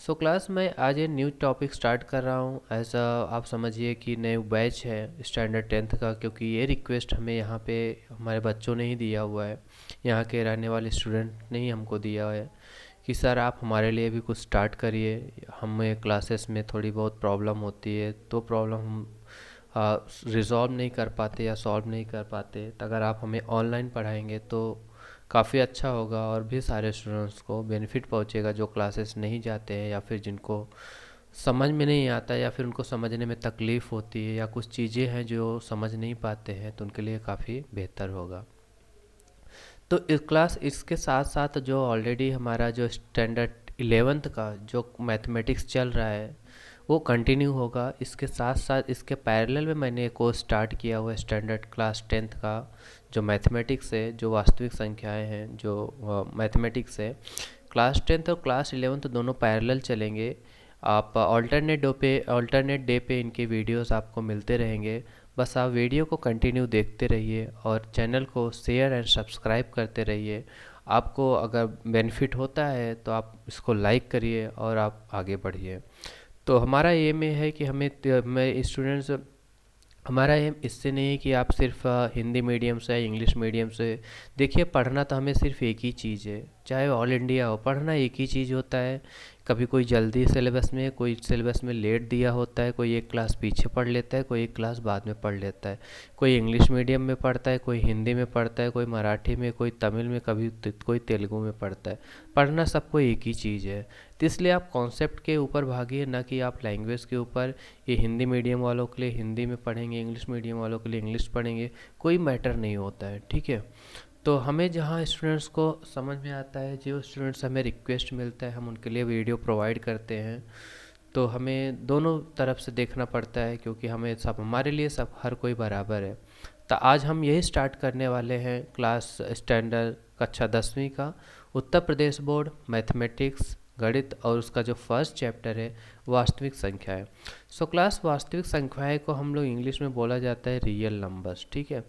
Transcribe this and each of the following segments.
So class मैं आज ये न्यू टॉपिक स्टार्ट कर रहा हूँ। ऐसा आप समझिए कि नए बैच है स्टैंडर्ड 10th का, क्योंकि ये रिक्वेस्ट हमें यहाँ पे हमारे बच्चों ने ही दिया हुआ है। यहाँ के रहने वाले स्टूडेंट ने ही हमको दिया है कि सर आप हमारे लिए भी कुछ स्टार्ट करिए। हमें क्लासेस में थोड़ी बहुत प्रॉब्लम होती है, तो प्रॉब्लम हम रिज़ॉल्व नहीं कर पाते या सॉल्व नहीं कर पाते। तो अगर आप हमें ऑनलाइन पढ़ाएंगे तो काफ़ी अच्छा होगा और भी सारे स्टूडेंट्स को बेनिफिट पहुंचेगा जो क्लासेस नहीं जाते हैं या फिर जिनको समझ में नहीं आता या फिर उनको समझने में तकलीफ़ होती है या कुछ चीज़ें हैं जो समझ नहीं पाते हैं, तो उनके लिए काफ़ी बेहतर होगा। तो इस क्लास इसके साथ साथ जो ऑलरेडी हमारा जो स्टैंडर्ड 11th का जो मैथमेटिक्स चल रहा है वो कंटिन्यू होगा। इसके साथ साथ इसके पैरेलल में मैंने एक कोर्स स्टार्ट किया हुआ है स्टैंडर्ड क्लास 10th का, जो मैथमेटिक्स है, जो वास्तविक संख्याएं हैं, जो मैथमेटिक्स है। क्लास 10th और क्लास 11th दोनों पैरेलल चलेंगे। आप अल्टरनेट डे पे इनके वीडियोस आपको मिलते रहेंगे। बस आप वीडियो को कंटिन्यू देखते रहिए और चैनल को शेयर एंड सब्सक्राइब करते रहिए। आपको अगर बेनिफिट होता है तो आप इसको लाइक करिए और आप आगे बढ़िए। तो हमारा एम ये है कि हमें स्टूडेंट्स, हमारा एम इससे नहीं है कि आप सिर्फ हिंदी मीडियम से या इंग्लिश मीडियम से। देखिए, पढ़ना तो हमें सिर्फ एक ही चीज़ है, चाहे ऑल इंडिया हो, पढ़ना एक ही चीज़ होता है। कभी कोई जल्दी सिलेबस में, कोई सिलेबस में लेट दिया होता है, कोई एक क्लास पीछे पढ़ लेता है, कोई एक क्लास बाद में पढ़ लेता है। कोई इंग्लिश मीडियम में पढ़ता है, कोई हिंदी में पढ़ता है, कोई मराठी में, कोई तमिल में, कभी कोई तेलुगु में पढ़ता है। पढ़ना सबको एक ही चीज़ है। तो इसलिए आप कॉन्सेप्ट के ऊपर भागिए, ना कि आप लैंग्वेज के ऊपर। ये हिंदी मीडियम वालों के लिए हिंदी में पढ़ेंगे, इंग्लिश मीडियम वालों के लिए इंग्लिश पढ़ेंगे, कोई मैटर नहीं होता है, ठीक है। तो हमें जहाँ स्टूडेंट्स को समझ में आता है, जो स्टूडेंट्स हमें रिक्वेस्ट मिलता है, हम उनके लिए वीडियो प्रोवाइड करते हैं। तो हमें दोनों तरफ से देखना पड़ता है, क्योंकि हमें सब, हमारे लिए सब, हर कोई बराबर है। तो आज हम यही स्टार्ट करने वाले हैं क्लास स्टैंडर्ड कक्षा 10वीं का उत्तर प्रदेश बोर्ड मैथमेटिक्स गणित, और उसका जो फर्स्ट चैप्टर है वास्तविक संख्याएं। सो क्लास वास्तविक संख्याएं को हम लोग इंग्लिश में बोला जाता है रियल नंबर्स, ठीक है।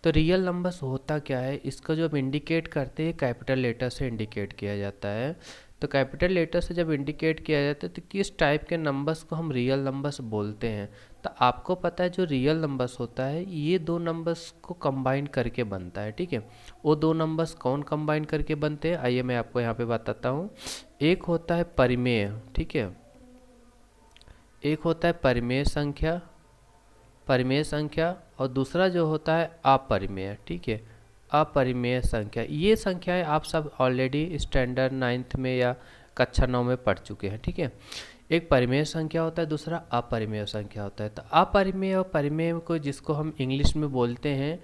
तो रियल नंबर्स होता क्या है, इसको जब इंडिकेट करते हैं कैपिटल लेटर से इंडिकेट किया जाता है। तो कैपिटल लेटर से जब इंडिकेट किया जाता है तो किस टाइप के नंबर्स को हम रियल नंबर्स बोलते हैं। तो आपको पता है जो रियल नंबर्स होता है ये दो नंबर्स को कंबाइन करके बनता है, ठीक है। वो दो नंबर्स कौन कंबाइन करके बनते हैं, आइए मैं आपको यहाँ पे बताता हूँ। एक होता है परिमेय, ठीक है। एक होता है परिमेय संख्या और दूसरा जो होता है अपरिमेय, ठीक है। अपरिमेय संख्या, ये संख्याएं आप सब ऑलरेडी स्टैंडर्ड 9th में या कक्षा 9 में पढ़ चुके हैं, ठीक है। एक परिमेय संख्या होता है, दूसरा अपरिमेय संख्या होता है। तो अपरिमेय और परिमेय को, जिसको हम इंग्लिश में बोलते हैं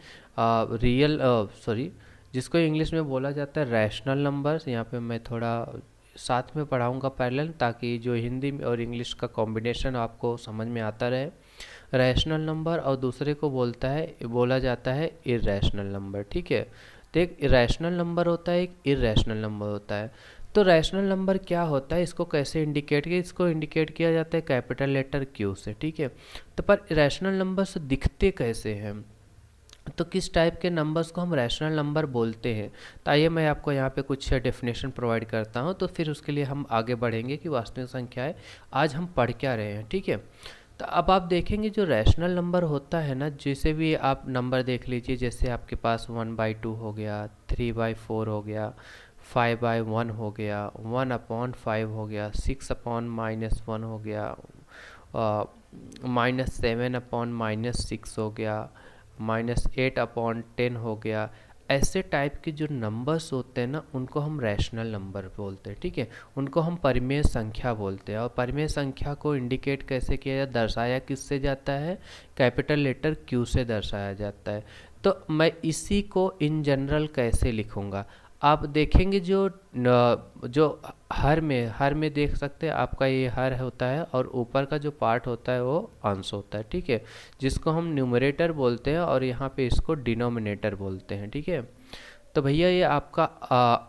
जिसको इंग्लिश में बोला जाता है रैशनल नंबर्स। यहाँ पे मैं थोड़ा साथ में पढ़ाऊँगा पैरेलल, ताकि जो हिंदी और इंग्लिश का कॉम्बिनेशन आपको समझ में आता रहे। रैशनल नंबर और दूसरे को बोला जाता है इर्रेशनल नंबर, ठीक है। तो एक इरेशनल नंबर होता है, एक इर्रेशनल नंबर होता है। तो रैशनल नंबर क्या होता है, इसको कैसे इंडिकेट किया, इसको इंडिकेट किया जाता है कैपिटल लेटर क्यू से, ठीक है। तो पर रैशनल नंबर्स दिखते कैसे हैं, तो किस टाइप के नंबर्स को हम रैशनल नंबर बोलते हैं। तो आइए मैं आपको यहाँ पे कुछ डेफिनेशन प्रोवाइड करता हूँ, तो फिर उसके लिए हम आगे बढ़ेंगे कि वास्तविक संख्याएं आज हम पढ़ क्या रहे हैं, ठीक है। तो अब आप देखेंगे जो रैशनल नंबर होता है ना, जैसे भी आप नंबर देख लीजिए, जैसे आपके पास 1/2 हो गया, 3/4 हो गया, 5/1 हो गया, 1/5 हो गया, 6/-1 हो गया, -7/-6 हो गया, -8/10 हो गया। ऐसे टाइप के जो नंबर्स होते हैं ना, उनको हम रैशनल नंबर बोलते हैं, ठीक है। उनको हम परिमेय संख्या बोलते हैं। और परिमेय संख्या को इंडिकेट कैसे किया जाता, दर्शाया किससे जाता है, कैपिटल लेटर क्यू से दर्शाया जाता है। तो मैं इसी को इन जनरल कैसे लिखूँगा, आप देखेंगे जो हर में देख सकते हैं, आपका ये हर होता है और ऊपर का जो पार्ट होता है वो अंश होता है, ठीक है, जिसको हम न्यूमरेटर बोलते हैं और यहाँ पे इसको डिनोमिनेटर बोलते हैं, ठीक है। तो भैया ये आपका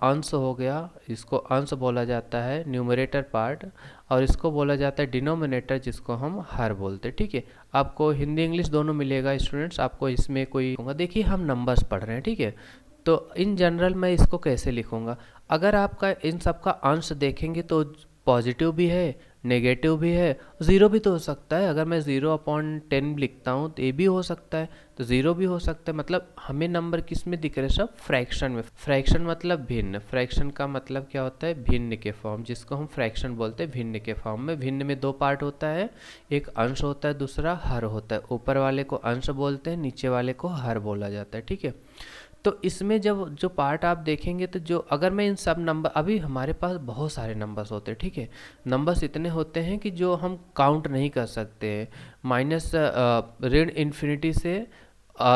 अंश हो गया, इसको अंश बोला जाता है न्यूमरेटर पार्ट, और इसको बोला जाता है डिनोमिनेटर, जिसको हम हर बोलते हैं, ठीक है। आपको हिंदी इंग्लिश दोनों मिलेगा स्टूडेंट्स, आपको इसमें कोई, देखिए हम नंबर्स पढ़ रहे हैं, ठीक है। तो इन जनरल मैं इसको कैसे लिखूंगा, अगर आपका इन सब का अंश देखेंगे तो पॉजिटिव भी है, नेगेटिव भी है, ज़ीरो भी तो हो सकता है। अगर मैं 0/10 लिखता हूँ तो ये भी हो सकता है, तो ज़ीरो भी हो सकता है। मतलब हमें नंबर किस में दिख रहे हैं? सब फ्रैक्शन में। फ्रैक्शन मतलब भिन्न, फ्रैक्शन का मतलब क्या होता है? भिन्न के फॉर्म, जिसको हम फ्रैक्शन बोलते हैं, भिन्न के फॉर्म में। भिन्न में दो पार्ट होता है, एक अंश होता है, दूसरा हर होता है। ऊपर वाले को अंश बोलते हैं, नीचे वाले को हर बोला जाता है, ठीक है। तो इसमें जब जो पार्ट आप देखेंगे तो जो अगर मैं इन सब नंबर, अभी हमारे पास बहुत सारे नंबर्स होते हैं, ठीक है। नंबर्स इतने होते हैं कि जो हम काउंट नहीं कर सकते हैं। माइनस ऋण इन्फिनिटी से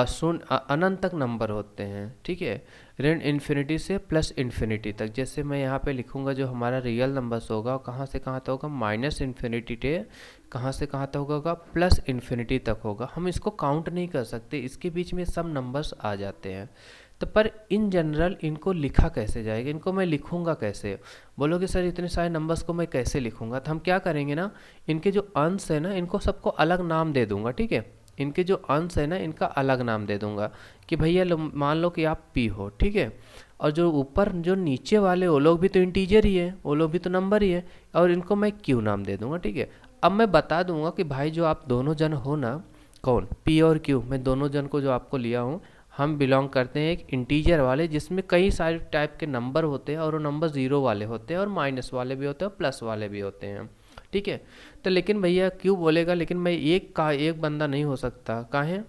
शून्य अनंत तक नंबर होते हैं, ठीक है। ऋण इन्फिनिटी से प्लस इन्फिनिटी तक। जैसे मैं यहाँ पे लिखूँगा जो हमारा रियल नंबर्स होगा वो कहाँ से कहाँ तक होगा? माइनस इन्फिनिटी से कहाँ से कहाँ तक होगा? प्लस इन्फिनिटी तक होगा। हम इसको काउंट नहीं कर सकते, इसके बीच में सब नंबर्स आ जाते हैं। तो पर इन जनरल इनको लिखा कैसे जाएगा? इनको मैं लिखूंगा कैसे? बोलोगे सर इतने सारे नंबर्स को मैं कैसे लिखूंगा? तो हम क्या करेंगे ना, इनके जो अंश है ना, इनको सबको अलग नाम दे दूंगा, ठीक है। इनके जो अंश है ना, इनका अलग नाम दे दूंगा कि भैया मान लो कि आप पी हो, ठीक है। और जो ऊपर जो नीचे वाले वो लोग भी तो इंटीजर ही है, वो लोग भी तो नंबर ही है, और इनको मैं क्यू नाम दे दूंगा, ठीक है। अब मैं बता दूंगा कि भाई जो आप दोनों जन हो ना, कौन? पी और क्यू, मैं दोनों जन को जो आपको लिया हूँ, हम बिलोंग करते हैं एक इंटीजर वाले जिसमें कई सारे टाइप के नंबर होते हैं, और वो नंबर ज़ीरो वाले होते हैं, और माइनस वाले भी होते हैं, और प्लस वाले भी होते हैं, ठीक है। तो लेकिन भैया क्यों बोलेगा, लेकिन मैं एक बंदा नहीं हो सकता, काहे?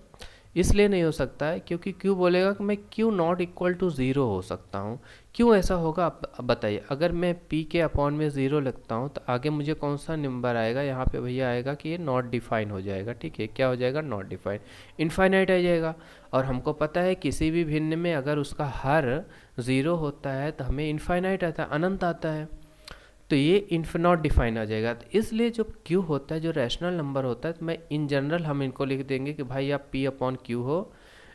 इसलिए नहीं हो सकता है क्योंकि क्यों बोलेगा कि मैं क्यों नॉट इक्वल टू ज़ीरो हो सकता हूँ। क्यों ऐसा होगा आप बताइए? अगर मैं p के अपॉन में ज़ीरो लिखता हूँ तो आगे मुझे कौन सा नंबर आएगा? यहाँ पे भैया आएगा कि ये नॉट डिफाइन हो जाएगा, ठीक है। क्या हो जाएगा? नॉट डिफाइन, इनफाइनाइट आ जाएगा। और हमको पता है किसी भी भिन्न में अगर उसका हर ज़ीरो होता है तो हमें इनफाइनाइट आता है, अनंत आता है। तो ये नॉट डिफाइन आ जाएगा। तो इसलिए जो क्यू होता है, जो रैशनल नंबर होता है, तो मैं इन जनरल हम इनको लिख देंगे कि भाई आप p अपॉन क्यू हो।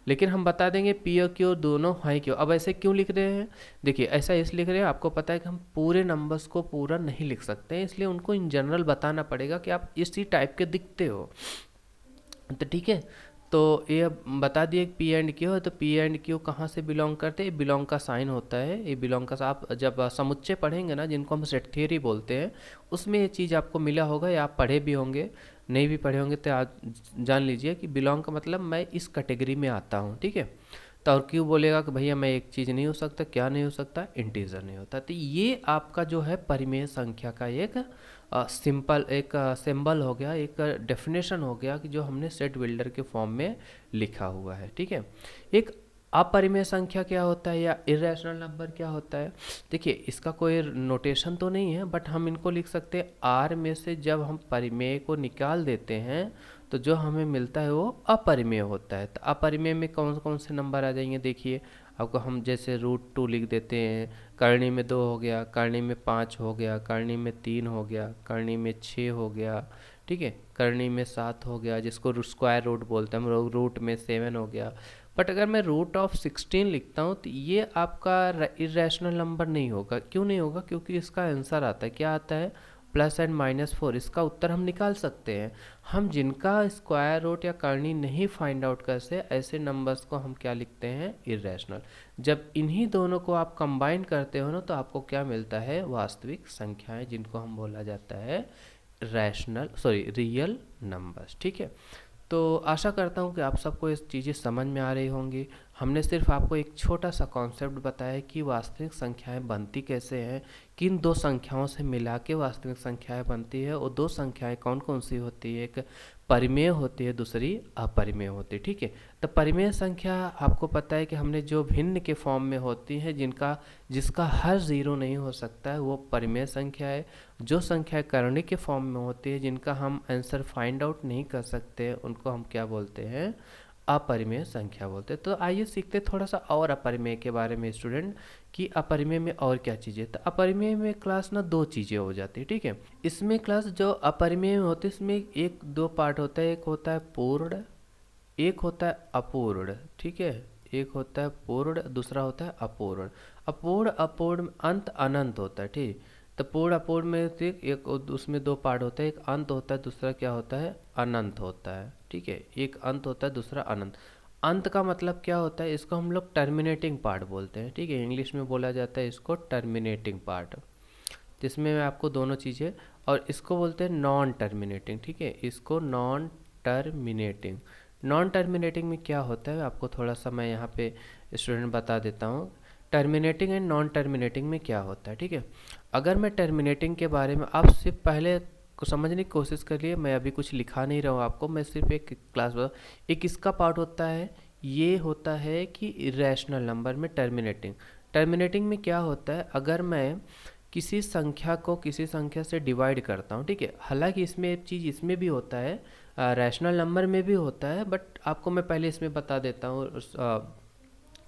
लेकिन हम बता देंगे p और q दोनों हाई क्यू। अब ऐसे क्यों लिख रहे हैं? देखिए ऐसा इस लिख रहे हैं, आपको पता है कि हम पूरे नंबर्स को पूरा नहीं लिख सकते हैं, इसलिए उनको इन जनरल बताना पड़ेगा कि आप इसी टाइप के दिखते हो। तो ठीक है, तो ये अब बता दिए पी एंड क्यू है। तो पी एंड क्यू कहाँ से बिलोंग करते हैं? ये बिलोंग का साइन होता है, ये बिलोंग का। आप जब समुच्चय पढ़ेंगे ना, जिनको हम सेट थियरी बोलते हैं, उसमें ये चीज़ आपको मिला होगा या आप पढ़े भी होंगे। नहीं भी पढ़े होंगे तो आप जान लीजिए कि बिलोंग का मतलब मैं इस कैटेगरी में आता हूँ, ठीक है। तो और क्यों बोलेगा कि भैया मैं एक चीज़ नहीं हो सकता? क्या नहीं हो सकता? इंटीजर नहीं होता। तो ये आपका जो है परिमेय संख्या का एक सिंपल एक सिंबल हो गया, एक डेफिनेशन हो गया कि जो हमने सेट बिल्डर के फॉर्म में लिखा हुआ है, ठीक है। एक अपरिमेय संख्या क्या होता है या इरेशनल नंबर क्या होता है? देखिए इसका कोई नोटेशन तो नहीं है, बट हम इनको लिख सकते हैं आर में से जब हम परिमेय को निकाल देते हैं तो जो हमें मिलता है वो अपरिमेय होता है। तो अपरिमेय में कौन कौन से नंबर आ जाएंगे? देखिए आपको हम जैसे √2 लिख देते हैं, करणी में 2 हो गया, करणी में 5 हो गया, करणी में 3 हो गया, करणी में 6 हो गया, ठीक है। करणी में 7 हो गया, जिसको स्क्वायर रूट बोलते हैं हम, रूट में 7 हो गया। बट अगर मैं √16 लिखता हूँ तो ये आपका इरेशनल नंबर नहीं होगा। क्यों नहीं होगा? क्योंकि इसका आंसर आता है, क्या आता है? Plus and -4। इसका उत्तर हम निकाल सकते हैं। हम जिनका स्क्वायर रूट या करनी नहीं फाइंड आउट कर से, ऐसे नंबर्स को हम क्या लिखते हैं? इरेशनल। जब इन्हीं दोनों को आप कंबाइन करते हो ना तो आपको क्या मिलता है? वास्तविक संख्याएं, जिनको हम बोला जाता है रियल नंबर्स, ठीक है। तो आशा करता हूँ कि आप सबको ये चीज़ें समझ में आ रही होंगी। हमने सिर्फ आपको एक छोटा सा कॉन्सेप्ट बताया कि वास्तविक संख्याएं बनती कैसे हैं, किन दो संख्याओं से मिला के वास्तविक संख्याएं बनती है, और दो संख्याएं कौन कौन सी होती है? एक परिमेय होती है, दूसरी अपरिमेय होती है, ठीक है। तो परिमेय संख्या आपको पता है कि हमने जो भिन्न के फॉर्म में होती है, जिसका हर ज़ीरो नहीं हो सकता है, वो परिमेय संख्या है। जो संख्या करणीय के फॉर्म में होती है, जिनका हम आंसर फाइंड आउट नहीं कर सकते, उनको हम क्या बोलते हैं? अपरिमेय संख्या बोलते हैं। तो आइए सीखते थोड़ा सा और अपरिमेय के बारे में स्टूडेंट, कि अपरिमेय में और क्या चीज़ें। तो अपरिमेय में क्लास ना दो चीज़ें हो जाती है, ठीक है। इसमें क्लास जो अपरिमेय में होती है, इसमें एक दो पार्ट होता है, एक होता है पूर्ण, एक होता है अपूर्ण, ठीक है। एक होता है पूर्ण, दूसरा होता है अपूर्ण। अपूर्ण अपूर्ण अंत अनंत होता है, ठीक। तो पूर्ण अपूर्ण में से एक उसमें दो पार्ट होता है, एक अंत होता है, दूसरा क्या होता है? अनंत होता है, ठीक है। एक अंत होता है, दूसरा अनंत। अंत का मतलब क्या होता है? इसको हम लोग टर्मिनेटिंग पार्ट बोलते हैं, ठीक है। इंग्लिश में बोला जाता है इसको टर्मिनेटिंग पार्ट। तो इसमें मैं आपको दोनों चीज़ें, और इसको बोलते हैं नॉन टर्मिनेटिंग, ठीक है, इसको नॉन टर्मिनेटिंग। नॉन टर्मिनेटिंग में क्या होता है आपको थोड़ा सा मैं यहाँ पे स्टूडेंट बता देता हूँ। टर्मिनेटिंग एंड नॉन टर्मिनेटिंग में क्या होता है, ठीक है। अगर मैं टर्मिनेटिंग के बारे में आप सिर्फ पहले को समझने की कोशिश करिए, मैं अभी कुछ लिखा नहीं रहा हूँ आपको, मैं सिर्फ एक क्लास एक इसका पार्ट होता है, ये होता है कि इरेशनल नंबर में टर्मिनेटिंग। टर्मिनेटिंग में क्या होता है, अगर मैं किसी संख्या को किसी संख्या से डिवाइड करता हूँ, ठीक है, हालांकि इसमें एक चीज़ इसमें भी होता है, रैशनल नंबर में भी होता है, बट आपको मैं पहले इसमें बता देता हूँ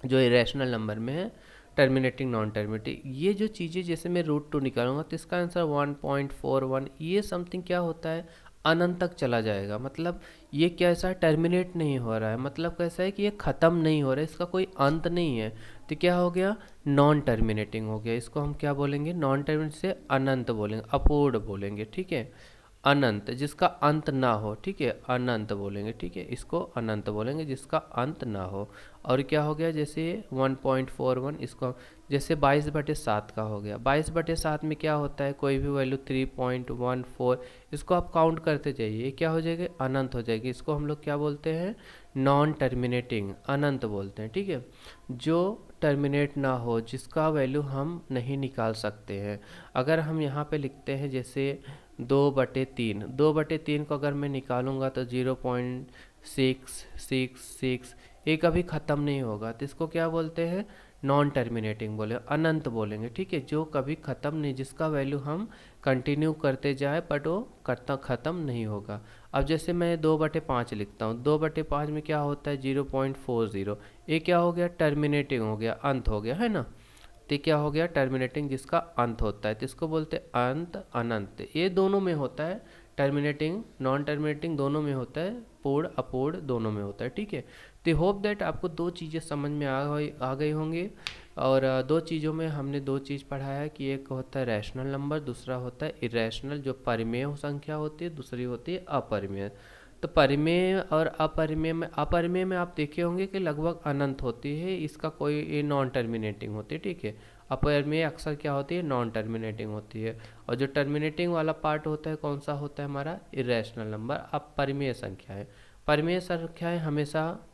जो इरेशनल नंबर में है, टर्मिनेटिंग नॉन टर्मिनेटिंग, ये जो चीज़ें जैसे मैं रूट टू निकालूंगा तो इसका आंसर 1.41, ये समथिंग क्या होता है, अनंत तक चला जाएगा। मतलब ये कैसा टर्मिनेट नहीं हो रहा है, मतलब कैसा है कि ये ख़त्म नहीं हो रहा है, इसका कोई अंत नहीं है, तो क्या हो गया, नॉन टर्मिनेटिंग हो गया। इसको हम क्या बोलेंगे, नॉन टर्मिनेटिंग से अनंत बोलेंगे, अपूर्ण बोलेंगे, ठीक है, अनंत जिसका अंत ना हो, ठीक है, अनंत बोलेंगे, ठीक है, इसको अनंत बोलेंगे जिसका अंत ना हो। और क्या हो गया, जैसे 1.41, इसको जैसे 22/7 का हो गया, 22/7 में क्या होता है, कोई भी वैल्यू 3.14, इसको आप काउंट करते जाइए, ये क्या हो जाएगी, अनंत हो जाएगी। इसको हम लोग क्या बोलते हैं, नॉन टर्मिनेटिंग, अनंत बोलते हैं, ठीक है, जो टर्मिनेट ना हो, जिसका वैल्यू हम नहीं निकाल सकते हैं। अगर हम यहाँ पे लिखते हैं जैसे 2/3, 2/3 को अगर मैं निकालूंगा तो 0.666, ये कभी ख़त्म नहीं होगा, तो इसको क्या बोलते हैं, नॉन टर्मिनेटिंग बोले, अनंत बोलेंगे, ठीक है, जो कभी ख़त्म नहीं, जिसका वैल्यू हम कंटिन्यू करते जाए बट वो ख़त्म नहीं होगा। अब जैसे मैं 2/5 लिखता हूँ, 2/5 में क्या होता है, 0.40, ये क्या हो गया, टर्मिनेटिंग हो गया, अंत हो गया, है ना, तो क्या हो गया, टर्मिनेटिंग जिसका अंत होता है, तो इसको बोलते हैं अंत, अनंत, ये दोनों में होता है, टर्मिनेटिंग नॉन टर्मिनेटिंग दोनों में होता है, पूर्ण अपूर्ण दोनों में होता है, ठीक है। तो होप दैट आपको दो चीज़ें समझ में आ गई होंगी। और दो चीज़ों में हमने दो चीज़ पढ़ा है कि एक होता है रैशनल नंबर, दूसरा होता है इरेशनल, जो परिमेय संख्या होती है, दूसरी होती है अपरिमेय। तो परिमेय और अपरिमेय में आप देखे होंगे कि लगभग अनंत होती है, इसका कोई ये नॉन टर्मिनेटिंग होती है, ठीक है। अपरिमेय अक्सर क्या होती है, नॉन टर्मिनेटिंग होती है। और जो टर्मिनेटिंग वाला पार्ट होता है कौन सा होता है, हमारा इरेशनल नंबर, अपरिमेय संख्या है। परिमेय संख्याएं हमेशा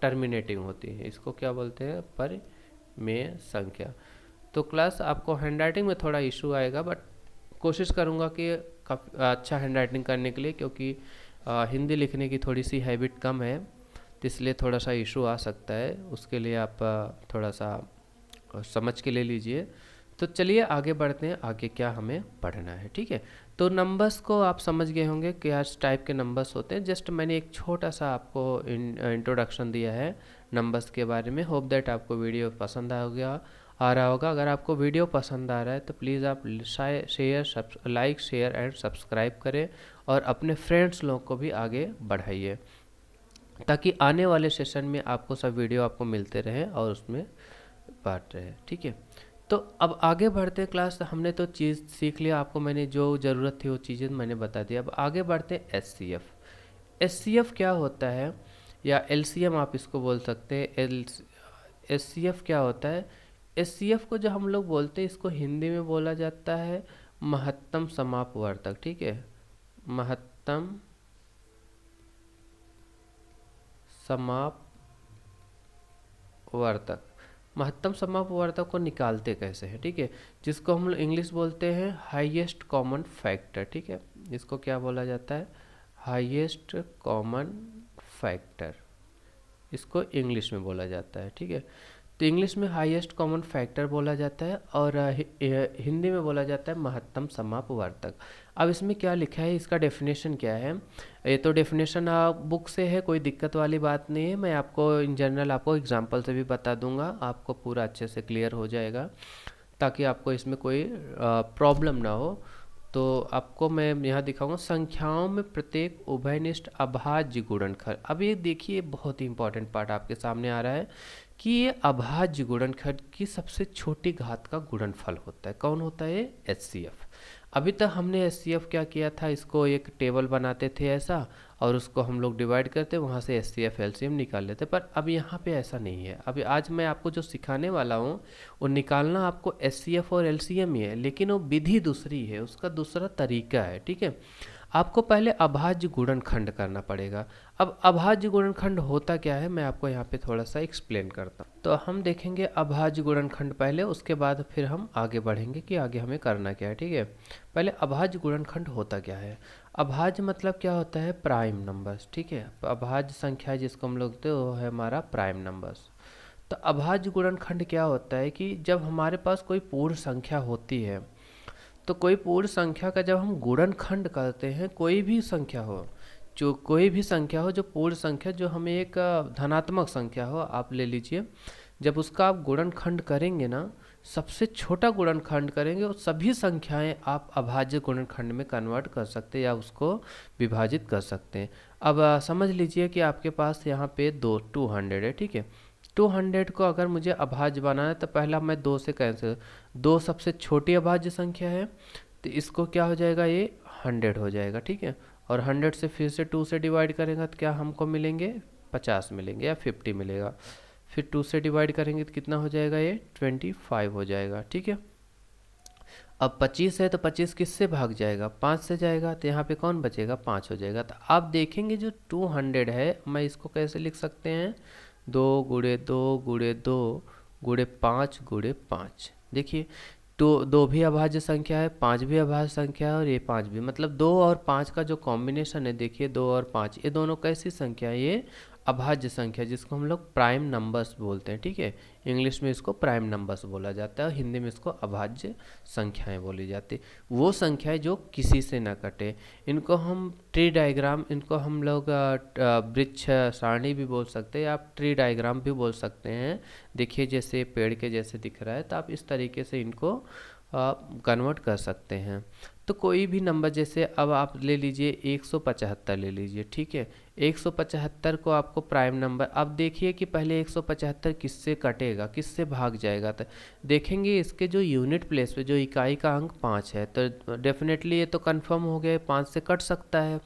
टर्मिनेटिंग होती हैं, इसको क्या बोलते हैं, परिमेय संख्या। तो क्लास आपको हैंडराइटिंग में थोड़ा इशू आएगा, बट कोशिश करूँगा कि काफ़ी अच्छा हैंडराइटिंग करने के लिए, क्योंकि हिंदी लिखने की थोड़ी सी हैबिट कम है, तो इसलिए थोड़ा सा इशू आ सकता है, उसके लिए आप थोड़ा सा समझ के ले लीजिए। तो चलिए आगे बढ़ते हैं, आगे क्या हमें पढ़ना है, ठीक है। तो नंबर्स को आप समझ गए होंगे क्या टाइप के नंबर्स होते हैं, जस्ट मैंने एक छोटा सा आपको इंट्रोडक्शन दिया है नंबर्स के बारे में। होप दैट आपको वीडियो पसंद आ रहा होगा। अगर आपको वीडियो पसंद आ रहा है तो प्लीज़ आप लाइक शेयर एंड सब्सक्राइब करें, और अपने फ्रेंड्स लोग को भी आगे बढ़ाइए, ताकि आने वाले सेशन में आपको सब वीडियो आपको मिलते रहे और उसमें बांट रहे, ठीक है। तो अब आगे बढ़ते हैं क्लास, हमने तो चीज़ सीख लिया, आपको मैंने जो ज़रूरत थी वो चीज़ें मैंने बता दी। अब आगे बढ़ते हैं एचसीएफ। एचसीएफ क्या होता है, या एलसीएम आप इसको बोल सकते हैं। एचसीएफ क्या होता है, एचसीएफ को जो हम लोग बोलते हैं, इसको हिंदी में बोला जाता है महत्तम समापवर्तक, ठीक है, महत्तम समापवर्तक। महत्तम समापवर्तक को निकालते कैसे हैं, ठीक है, जिसको हम लोग इंग्लिश बोलते हैं हाईएस्ट कॉमन फैक्टर, ठीक है, इसको क्या बोला जाता है, हाईएस्ट कॉमन फैक्टर, इसको इंग्लिश में बोला जाता है, ठीक है। तो इंग्लिश में हाईएस्ट कॉमन फैक्टर बोला जाता है, और हिंदी में बोला जाता है महत्तम समापवर्तक। अब इसमें क्या लिखा है, इसका डेफिनेशन क्या है, ये तो डेफिनेशन बुक से है, कोई दिक्कत वाली बात नहीं है, मैं आपको इन जनरल आपको एग्जांपल से भी बता दूंगा, आपको पूरा अच्छे से क्लियर हो जाएगा, ताकि आपको इसमें कोई प्रॉब्लम ना हो। तो आपको मैं यहाँ दिखाऊंगा, संख्याओं में प्रत्येक उभयनिष्ठ अभाज्य गुणनखंड। अब ये देखिए बहुत ही इंपॉर्टेंट पार्ट आपके सामने आ रहा है कि ये अभाज्य गुणनखंड की सबसे छोटी घात का गुणनफल होता है, कौन होता है, एचसीएफ। अभी तक हमने एचसीएफ क्या किया था, इसको एक टेबल बनाते थे ऐसा, और उसको हम लोग डिवाइड करते, वहाँ से एचसीएफ एलसीएम निकाल लेते। पर अब यहाँ पे ऐसा नहीं है। अभी आज मैं आपको जो सिखाने वाला हूँ वो निकालना आपको एचसीएफ और एलसीएम ही है, लेकिन वो विधि दूसरी है, उसका दूसरा तरीका है। ठीक है, आपको पहले अभाज्य गुणनखंड करना पड़ेगा। अब अभाज्य गुणनखंड होता क्या है, मैं आपको यहाँ पे थोड़ा सा एक्सप्लेन करता हूँ। तो हम देखेंगे अभाज्य गुणनखंड पहले, उसके बाद फिर हम आगे बढ़ेंगे कि आगे हमें करना क्या है। ठीक है, पहले अभाज्य गुणनखंड होता क्या है। अभाज्य मतलब क्या होता है, प्राइम नंबर्स। ठीक है, अभाज्य संख्या जिसको हम लोग कहते हैं वो है हमारा प्राइम नंबर्स। तो अभाज्य गुणनखंड क्या होता है कि जब हमारे पास कोई पूर्ण संख्या होती है, तो कोई पूर्ण संख्या का जब हम गुणनखंड करते हैं, कोई भी संख्या हो, जो कोई भी संख्या हो जो पूर्ण संख्या, जो हमें एक धनात्मक संख्या हो, आप ले लीजिए, जब उसका आप गुणनखंड करेंगे ना, सबसे छोटा गुणनखंड करेंगे, और सभी संख्याएं आप अभाज्य गुणनखंड में कन्वर्ट कर सकते हैं या उसको विभाजित कर सकते हैं। अब समझ लीजिए कि आपके पास यहाँ पे 200 है। ठीक है, 200 को अगर मुझे अभाज्य बनाना है तो पहला मैं 2 से कैंसिल, 2 सबसे छोटी अभाज्य संख्या है, तो इसको क्या हो जाएगा, ये 100 हो जाएगा। ठीक है, और 100 से फिर से 2 से डिवाइड करेंगे तो क्या हमको मिलेंगे, 50 मिलेंगे या 50 मिलेगा। फिर 2 से डिवाइड करेंगे तो कितना हो जाएगा, ये 25 हो जाएगा। ठीक है, अब 25 है तो 25 किससे भाग जाएगा, 5 से जाएगा, तो यहाँ पे कौन बचेगा, 5 हो जाएगा। तो आप देखेंगे जो 200 है, मैं इसको कैसे लिख सकते हैं, 2 × 2 × 2 × 5 × 5। देखिए, तो 2 भी अभाज्य संख्या है, 5 भी अभाज्य संख्या है, और ये 5 भी, मतलब 2 और 5 का जो कॉम्बिनेशन है, देखिए 2 और 5 ये दोनों कैसी संख्या है, ये अभाज्य संख्या, जिसको हम लोग प्राइम नंबर्स बोलते हैं। ठीक है, इंग्लिश में इसको प्राइम नंबर्स बोला जाता है और हिंदी में इसको अभाज्य संख्याएं बोली जाती है। वो संख्याएं जो किसी से ना कटे, इनको हम ट्री डायग्राम, इनको हम लोग वृक्ष सारणी भी बोल सकते हैं, आप ट्री डायग्राम भी बोल सकते हैं। देखिए जैसे पेड़ के जैसे दिख रहा है, तो आप इस तरीके से इनको कन्वर्ट कर सकते हैं। तो कोई भी नंबर, जैसे अब आप ले लीजिए 175 ले लीजिए। ठीक है, 175 को आपको प्राइम नंबर, अब देखिए कि पहले 175 किससे कटेगा, किससे भाग जाएगा, तो देखेंगे इसके जो यूनिट प्लेस पे जो इकाई का अंक 5 है, तो डेफिनेटली ये तो कंफर्म हो गया 5 से कट सकता है।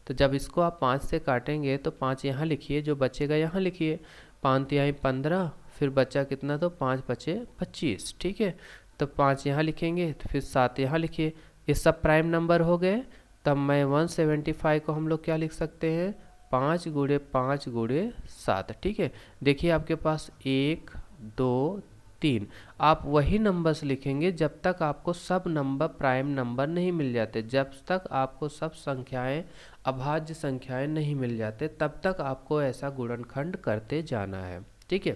तो जब इसको आप 5 से काटेंगे तो 5 यहाँ लिखिए, जो बचेगा यहाँ लिखिए, 5 तिहाई 15, फिर बचा कितना, तो 5 बचे 25। ठीक है, तो 5 यहाँ लिखेंगे, तो फिर 7 यहाँ लिखिए, ये सब प्राइम नंबर हो गए। तब मैं 175 को हम लोग क्या लिख सकते हैं, 5 × 5 × 7। ठीक है, देखिए आपके पास 1 2 3, आप वही नंबर्स लिखेंगे जब तक आपको सब नंबर प्राइम नंबर नहीं मिल जाते, जब तक आपको सब संख्याएं अभाज्य संख्याएं नहीं मिल जाते, तब तक आपको ऐसा गुणनखंड करते जाना है। ठीक है,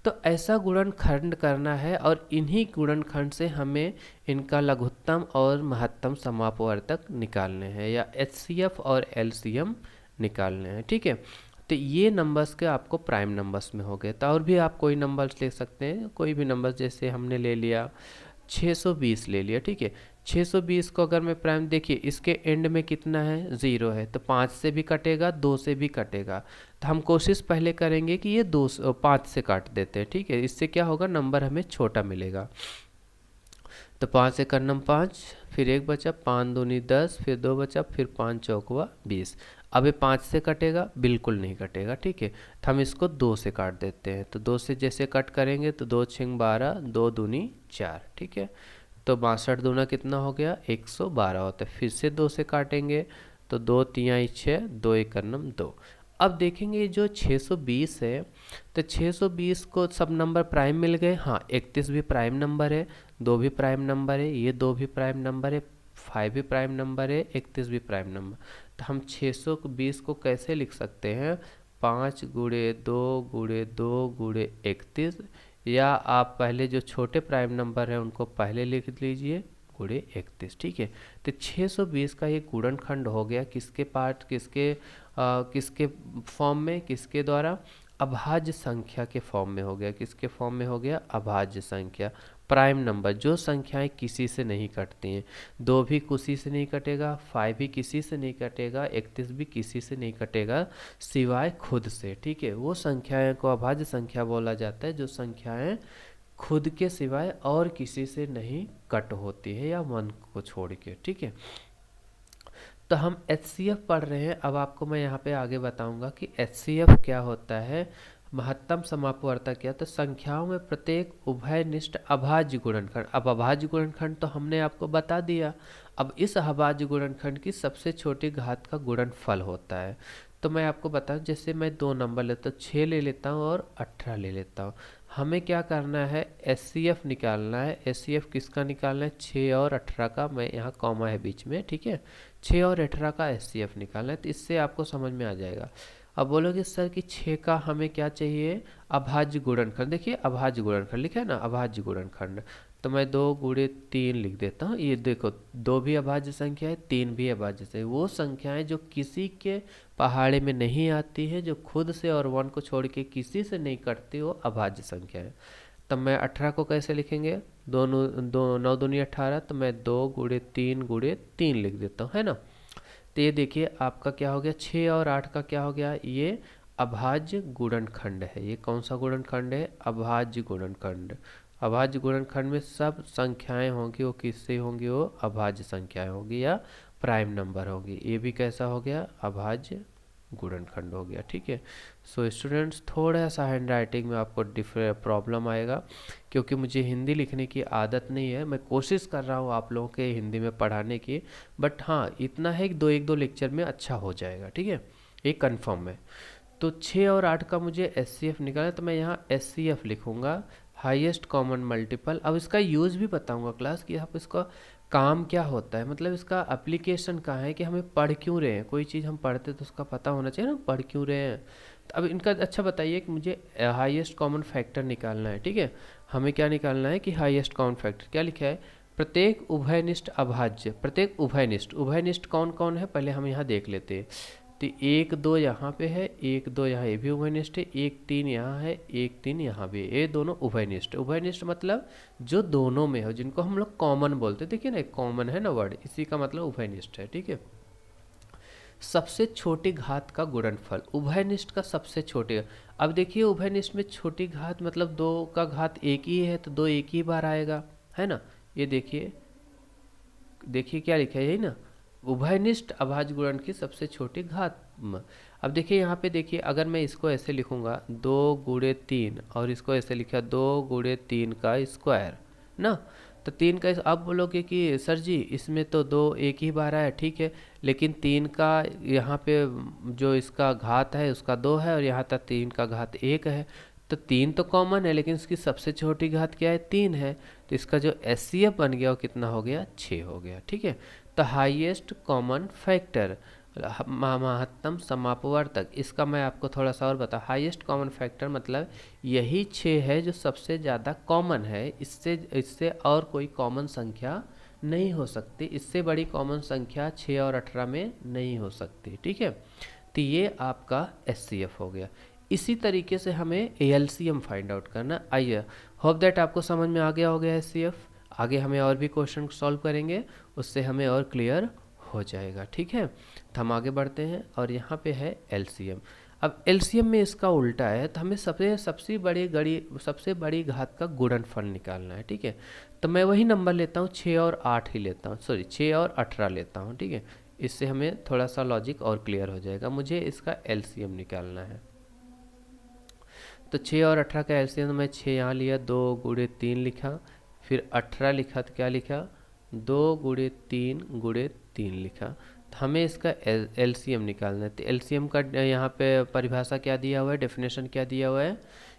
तो ऐसा गुणनखंड करना है, और इन्हीं गुणनखंड से हमें इनका लघुत्तम और महत्तम समापवर्तक निकालने हैं, या एचसीएफ और एलसीएम निकालने हैं। ठीक है, तो ये नंबर्स के आपको प्राइम नंबर्स में हो गए। तो और भी आप कोई नंबर्स ले सकते हैं, कोई भी नंबर, जैसे हमने ले लिया 620 ले लिया। ठीक है, 620 को अगर मैं प्राइम, देखिए इसके एंड में कितना है, 0 है, तो 5 से भी कटेगा, 2 से भी कटेगा। तो हम कोशिश पहले करेंगे कि ये 5 से काट देते हैं। ठीक है, इससे क्या होगा, नंबर हमें छोटा मिलेगा। तो 5 एक नम 5, फिर 1 बचा, 5 दूनी 10, फिर 2 बचा, फिर 5 चौकवा 20। अब ये 5 से कटेगा, बिल्कुल नहीं कटेगा। ठीक है, तो हम इसको 2 से काट देते हैं। तो 2 से जैसे कट करेंगे तो 2 × 12, 2 दूनी 4। ठीक है, तो 62 दूना कितना हो गया, 112 होता है। फिर से 2 से काटेंगे तो 2 तिहाई 6, 2 एक नम 2। अब देखेंगे जो 620 है, तो 620 को सब नंबर प्राइम मिल गए। हाँ, 31 भी प्राइम नंबर है, 2 भी प्राइम नंबर है, ये 2 भी प्राइम नंबर है, 5 भी प्राइम नंबर है, 31 भी प्राइम नंबर। तो हम 620 को कैसे लिख सकते हैं, 5 × 2 × 2 × 31, या आप पहले जो छोटे प्राइम नंबर हैं उनको पहले लिख लीजिए, × 31। ठीक है, तो 620 का ये गुणनखंड हो गया, किसके पार्ट, किसके फॉर्म में, किसके द्वारा, अभाज्य संख्या के फॉर्म में हो गया। किसके फॉर्म में हो गया, अभाज्य संख्या, प्राइम नंबर, जो संख्याएं किसी से नहीं कटती हैं। 2 भी किसी से नहीं कटेगा, 5 भी किसी से नहीं कटेगा, 31 भी किसी से नहीं कटेगा सिवाय खुद से। ठीक है, वो संख्याएं को अभाज्य संख्या बोला जाता है जो संख्याएं खुद के सिवाय और किसी से नहीं कट होती है या मन को छोड़ के, ठीक है। तो हम HCF पढ़ रहे हैं। अब आपको मैं यहाँ पे आगे बताऊंगा कि HCF क्या होता है, महत्तम समापवर्तक क्या। तो संख्याओं में प्रत्येक उभयनिष्ठ अभाज्य गुणनखंड। अब अभाज्य गुणनखंड तो हमने आपको बता दिया। अब इस अभाज्य गुणनखंड की सबसे छोटी घात का गुणनफल होता है। तो मैं आपको बताऊं, जैसे मैं 2 नंबर लेता हूँ, 6 ले लेता हूँ और 18 ले लेता हूँ। हमें क्या करना है, HCF निकालना है। HCF किसका निकालना है, 6 और 18 का। मैं यहाँ कॉमा है बीच में, ठीक है। 6 और 18 का HCF निकालना है, तो इससे आपको समझ में आ जाएगा। अब बोलोगे सर कि 6 का हमें क्या चाहिए, अभाज्य गुणनखंड। देखिए अभाज्य गुणनखंड लिखा है ना, अभाज्य गुणनखंड। तो मैं 2 गुणे 3 लिख देता हूँ। ये देखो 2 भी अभाज्य संख्या है, 3 भी अभाज्य संख्या। वो संख्याएं जो किसी के पहाड़े में नहीं आती है, जो खुद से और 1 को छोड़ के किसी से नहीं कटती, वो अभाज्य संख्या है। तब मैं 18 को कैसे लिखेंगे, दोनों 9 दूनी 18। तो मैं 2 गुणे 3 लिख देता हूँ, है ना। तो ये देखिए आपका क्या हो गया, 6 और 8 का क्या हो गया, ये अभाज्य गुणनखंड है। ये कौन सा गुणनखंड है, अभाज्य गुणनखंड। अभाज्य गुणनखंड में सब संख्याएं होंगी, वो किससे होंगी, वो अभाज्य संख्याएं होंगी या प्राइम नंबर होगी। ये भी कैसा हो गया, अभाज्य गुणनखंड हो गया, ठीक है। सो स्टूडेंट्स, थोड़ा सा हैंड राइटिंग में आपको प्रॉब्लम आएगा, क्योंकि मुझे हिंदी लिखने की आदत नहीं है। मैं कोशिश कर रहा हूँ आप लोगों के हिंदी में पढ़ाने की, बट हाँ इतना है कि एक दो लेक्चर में अच्छा हो जाएगा, ठीक है, ये कंफर्म है। तो 6 और 8 का मुझे HCF निकालना, तो मैं यहाँ HCF लिखूँगा, हाईएस्ट कॉमन मल्टीपल। अब इसका यूज़ भी बताऊँगा क्लास कि आप इसका काम क्या होता है, मतलब इसका एप्लीकेशन कहाँ है, कि हमें पढ़ क्यों रहे हैं। कोई चीज़ हम पढ़ते तो उसका पता होना चाहिए ना, पढ़ क्यों रहे हैं। तो अब इनका अच्छा बताइए कि मुझे हाईएस्ट कॉमन फैक्टर निकालना है, ठीक है। हमें क्या निकालना है कि हाईएस्ट कॉमन फैक्टर क्या लिखा है, प्रत्येक उभयनिष्ठ अभाज्य। प्रत्येक उभयनिष्ठ, उभयनिष्ठ कौन कौन है पहले हम यहाँ देख लेते हैं। तो 1 2 यहाँ पे है, 1 2 यहाँ, ये भी उभयनिष्ठ है। 1 3 यहाँ है, 1 3 यहाँ भी है। ये दोनों उभयनिष्ठ। उभयनिष्ठ मतलब जो दोनों में हो, जिनको हम लोग कॉमन बोलते हैं। देखिए ना, कॉमन है ना वर्ड, इसी का मतलब उभयनिष्ठ है, ठीक है। सबसे छोटी घात का गुणनफल, उभयनिष्ठ का सबसे छोटे। अब देखिए उभयनिष्ठ में छोटी घात मतलब 2 का घात 1 ही है, तो 2 एक ही बार आएगा, है ना। ये देखिए, देखिए क्या लिखा है, यही ना, उभयनिष्ठ अभाज्य गुणन की सबसे छोटी घात। अब देखिए यहाँ पे देखिए, अगर मैं इसको ऐसे लिखूंगा 2 गुणे 3, और इसको ऐसे लिखा 2 गुणे 3 का स्क्वायर ना, तो 3 का अब बोलोगे कि सर जी इसमें तो 2 एक ही बार आया, ठीक है, लेकिन 3 का यहाँ पे जो इसका घात है उसका 2 है, और यहाँ तक 3 का घात 1 है। तो 3 तो कॉमन है, लेकिन इसकी सबसे छोटी घात क्या है, 3 है। तो इसका जो HCF बन गया वो कितना हो गया, 6 हो गया, ठीक है। तो हाईएस्ट कॉमन फैक्टर, महत्तम समापवर्तक, इसका मैं आपको थोड़ा सा और बता। हाईएस्ट कॉमन फैक्टर मतलब यही 6 है जो सबसे ज़्यादा कॉमन है। इससे इससे और कोई कॉमन संख्या नहीं हो सकती। इससे बड़ी कॉमन संख्या 6 और 18 में नहीं हो सकती, ठीक है। तो ये आपका HCF हो गया। इसी तरीके से हमें LCM फाइंड आउट करना। आइए, होप दैट आपको समझ में आ गया होगा HCF। आगे हमें और भी क्वेश्चन सॉल्व करेंगे, उससे हमें और क्लियर हो जाएगा, ठीक है। तो हम आगे बढ़ते हैं, और यहाँ पे है LCM। अब LCM में इसका उल्टा है, तो हमें सबसे बड़ी घात का गुणनफल निकालना है, ठीक है। तो मैं वही नंबर लेता हूँ, 6 और 8 ही लेता हूँ, सॉरी 6 और 18 लेता हूँ, ठीक है। इससे हमें थोड़ा सा लॉजिक और क्लियर हो जाएगा। मुझे इसका LCM निकालना है। तो 6 और 18 का LCM मैं 6 यहाँ लिया, 2 गुणे 3 लिखा, फिर 18 लिखा, तो क्या लिखा, 2 गुणे 3 लिखा। तो हमें इसका LCM निकालना है। तो LCM का यहाँ पे परिभाषा क्या दिया हुआ है, डेफिनेशन क्या दिया हुआ है,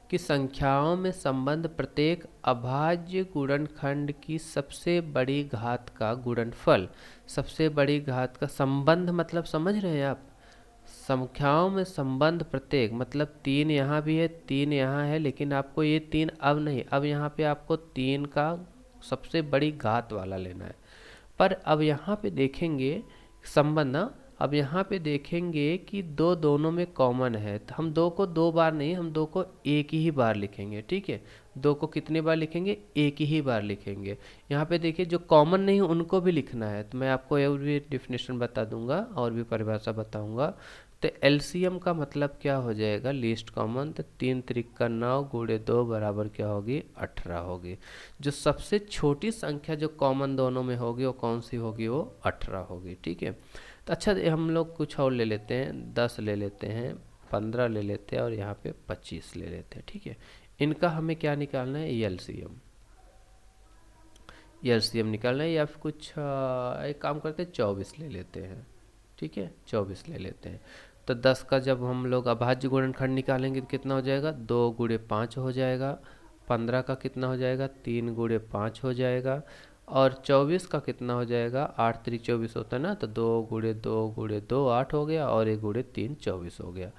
कि संख्याओं में संबंध प्रत्येक अभाज्य गुणनखंड की सबसे बड़ी घात का गुणनफल। सबसे बड़ी घात का संबंध मतलब समझ रहे हैं आप, संख्याओं में संबंध प्रत्येक मतलब 3 यहाँ भी है, 3 यहाँ है, लेकिन आपको ये 3 अब नहीं, अब यहाँ पे आपको 3 का सबसे बड़ी घात वाला लेना है। पर अब यहाँ पे देखेंगे संबंध ना, अब यहाँ पे देखेंगे कि दो दोनों में कॉमन है, तो हम दो को दो बार नहीं, हम दो को एक ही बार लिखेंगे। ठीक है, दो को कितने बार लिखेंगे? एक ही बार लिखेंगे। यहाँ पे देखिए जो कॉमन नहीं उनको भी लिखना है, तो मैं आपको और भी डेफिनेशन बता दूंगा और भी परिभाषा बताऊंगा। तो एलसीएम का मतलब क्या हो जाएगा? Least common. तो 3 त्रिक 9 गुणे 2 बराबर क्या होगी? 18 होगी। जो सबसे छोटी संख्या जो कॉमन दोनों में होगी वो कौन सी होगी? वो 18 होगी। ठीक है, तो अच्छा हम लोग कुछ और ले लेते हैं, 10 ले लेते हैं, 15 ले लेते हैं और यहाँ पे 25 ले लेते हैं। ठीक है, इनका हमें क्या निकालना है? एलसीएम। एलसीएम निकालना है, या फिर कुछ एक काम करते हैं 24 ले लेते हैं। ठीक है, 24 ले लेते हैं। तो 10 का जब हम लोग अभाज्य गुणनखंड निकालेंगे तो कितना हो जाएगा? 2 गुणे 5 हो जाएगा। 15 का कितना हो जाएगा? 3 गुणे 5 हो जाएगा। और 24 का कितना हो जाएगा? 8 3 24 होता है ना, तो 2 गुणे 2 गुणे 2 8 हो गया, और 1 गुणे 3 24 हो गया।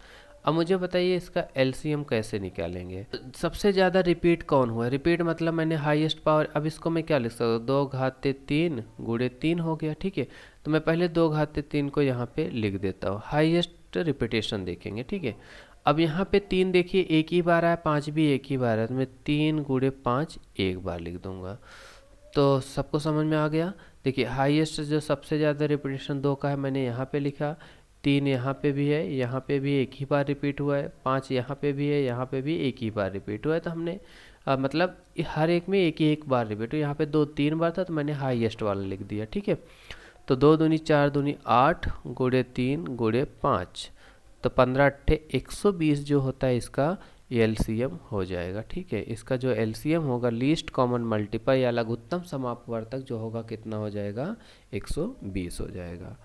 अब मुझे बताइए इसका एलसीएम कैसे निकालेंगे? सबसे ज़्यादा रिपीट कौन हुआ है? रिपीट मतलब मैंने हाईएस्ट पावर। अब इसको मैं क्या लिख सकता हूँ? 2 घाते 3 गुणे 3 हो गया। ठीक है, तो मैं पहले 2 घाते 3 को यहाँ पे लिख देता हूँ। हाईएस्ट रिपीटेशन देखेंगे। ठीक है, अब यहाँ पे 3 देखिए एक ही बार आया, 5 भी एक ही बार है, तो मैं 3 गुणे 5 एक बार लिख दूंगा। तो सबको समझ में आ गया? देखिए हाईएस्ट जो सबसे ज़्यादा रिपीटेशन 2 का है मैंने यहाँ पे लिखा, 3 यहाँ पे भी है, यहाँ पे भी एक ही बार रिपीट हुआ है, 5 यहाँ पे भी है, यहाँ पे भी एक ही बार रिपीट हुआ है। तो हमने मतलब हर एक में एक ही एक बार रिपीट हुआ। यहाँ पे 2 3 बार था तो मैंने हाईएस्ट वाला लिख दिया। ठीक है, तो 2 दूनी 4 दूनी 8 गुणे 3 गुणे 5, तो 15 अट्ठे 120 जो होता है इसका एलसीएम हो जाएगा। ठीक है, इसका जो एलसीएम होगा लीस्ट कॉमन मल्टीपल या लघुत्तम समापवर्तक जो होगा कितना हो जाएगा? 120 हो जाएगा।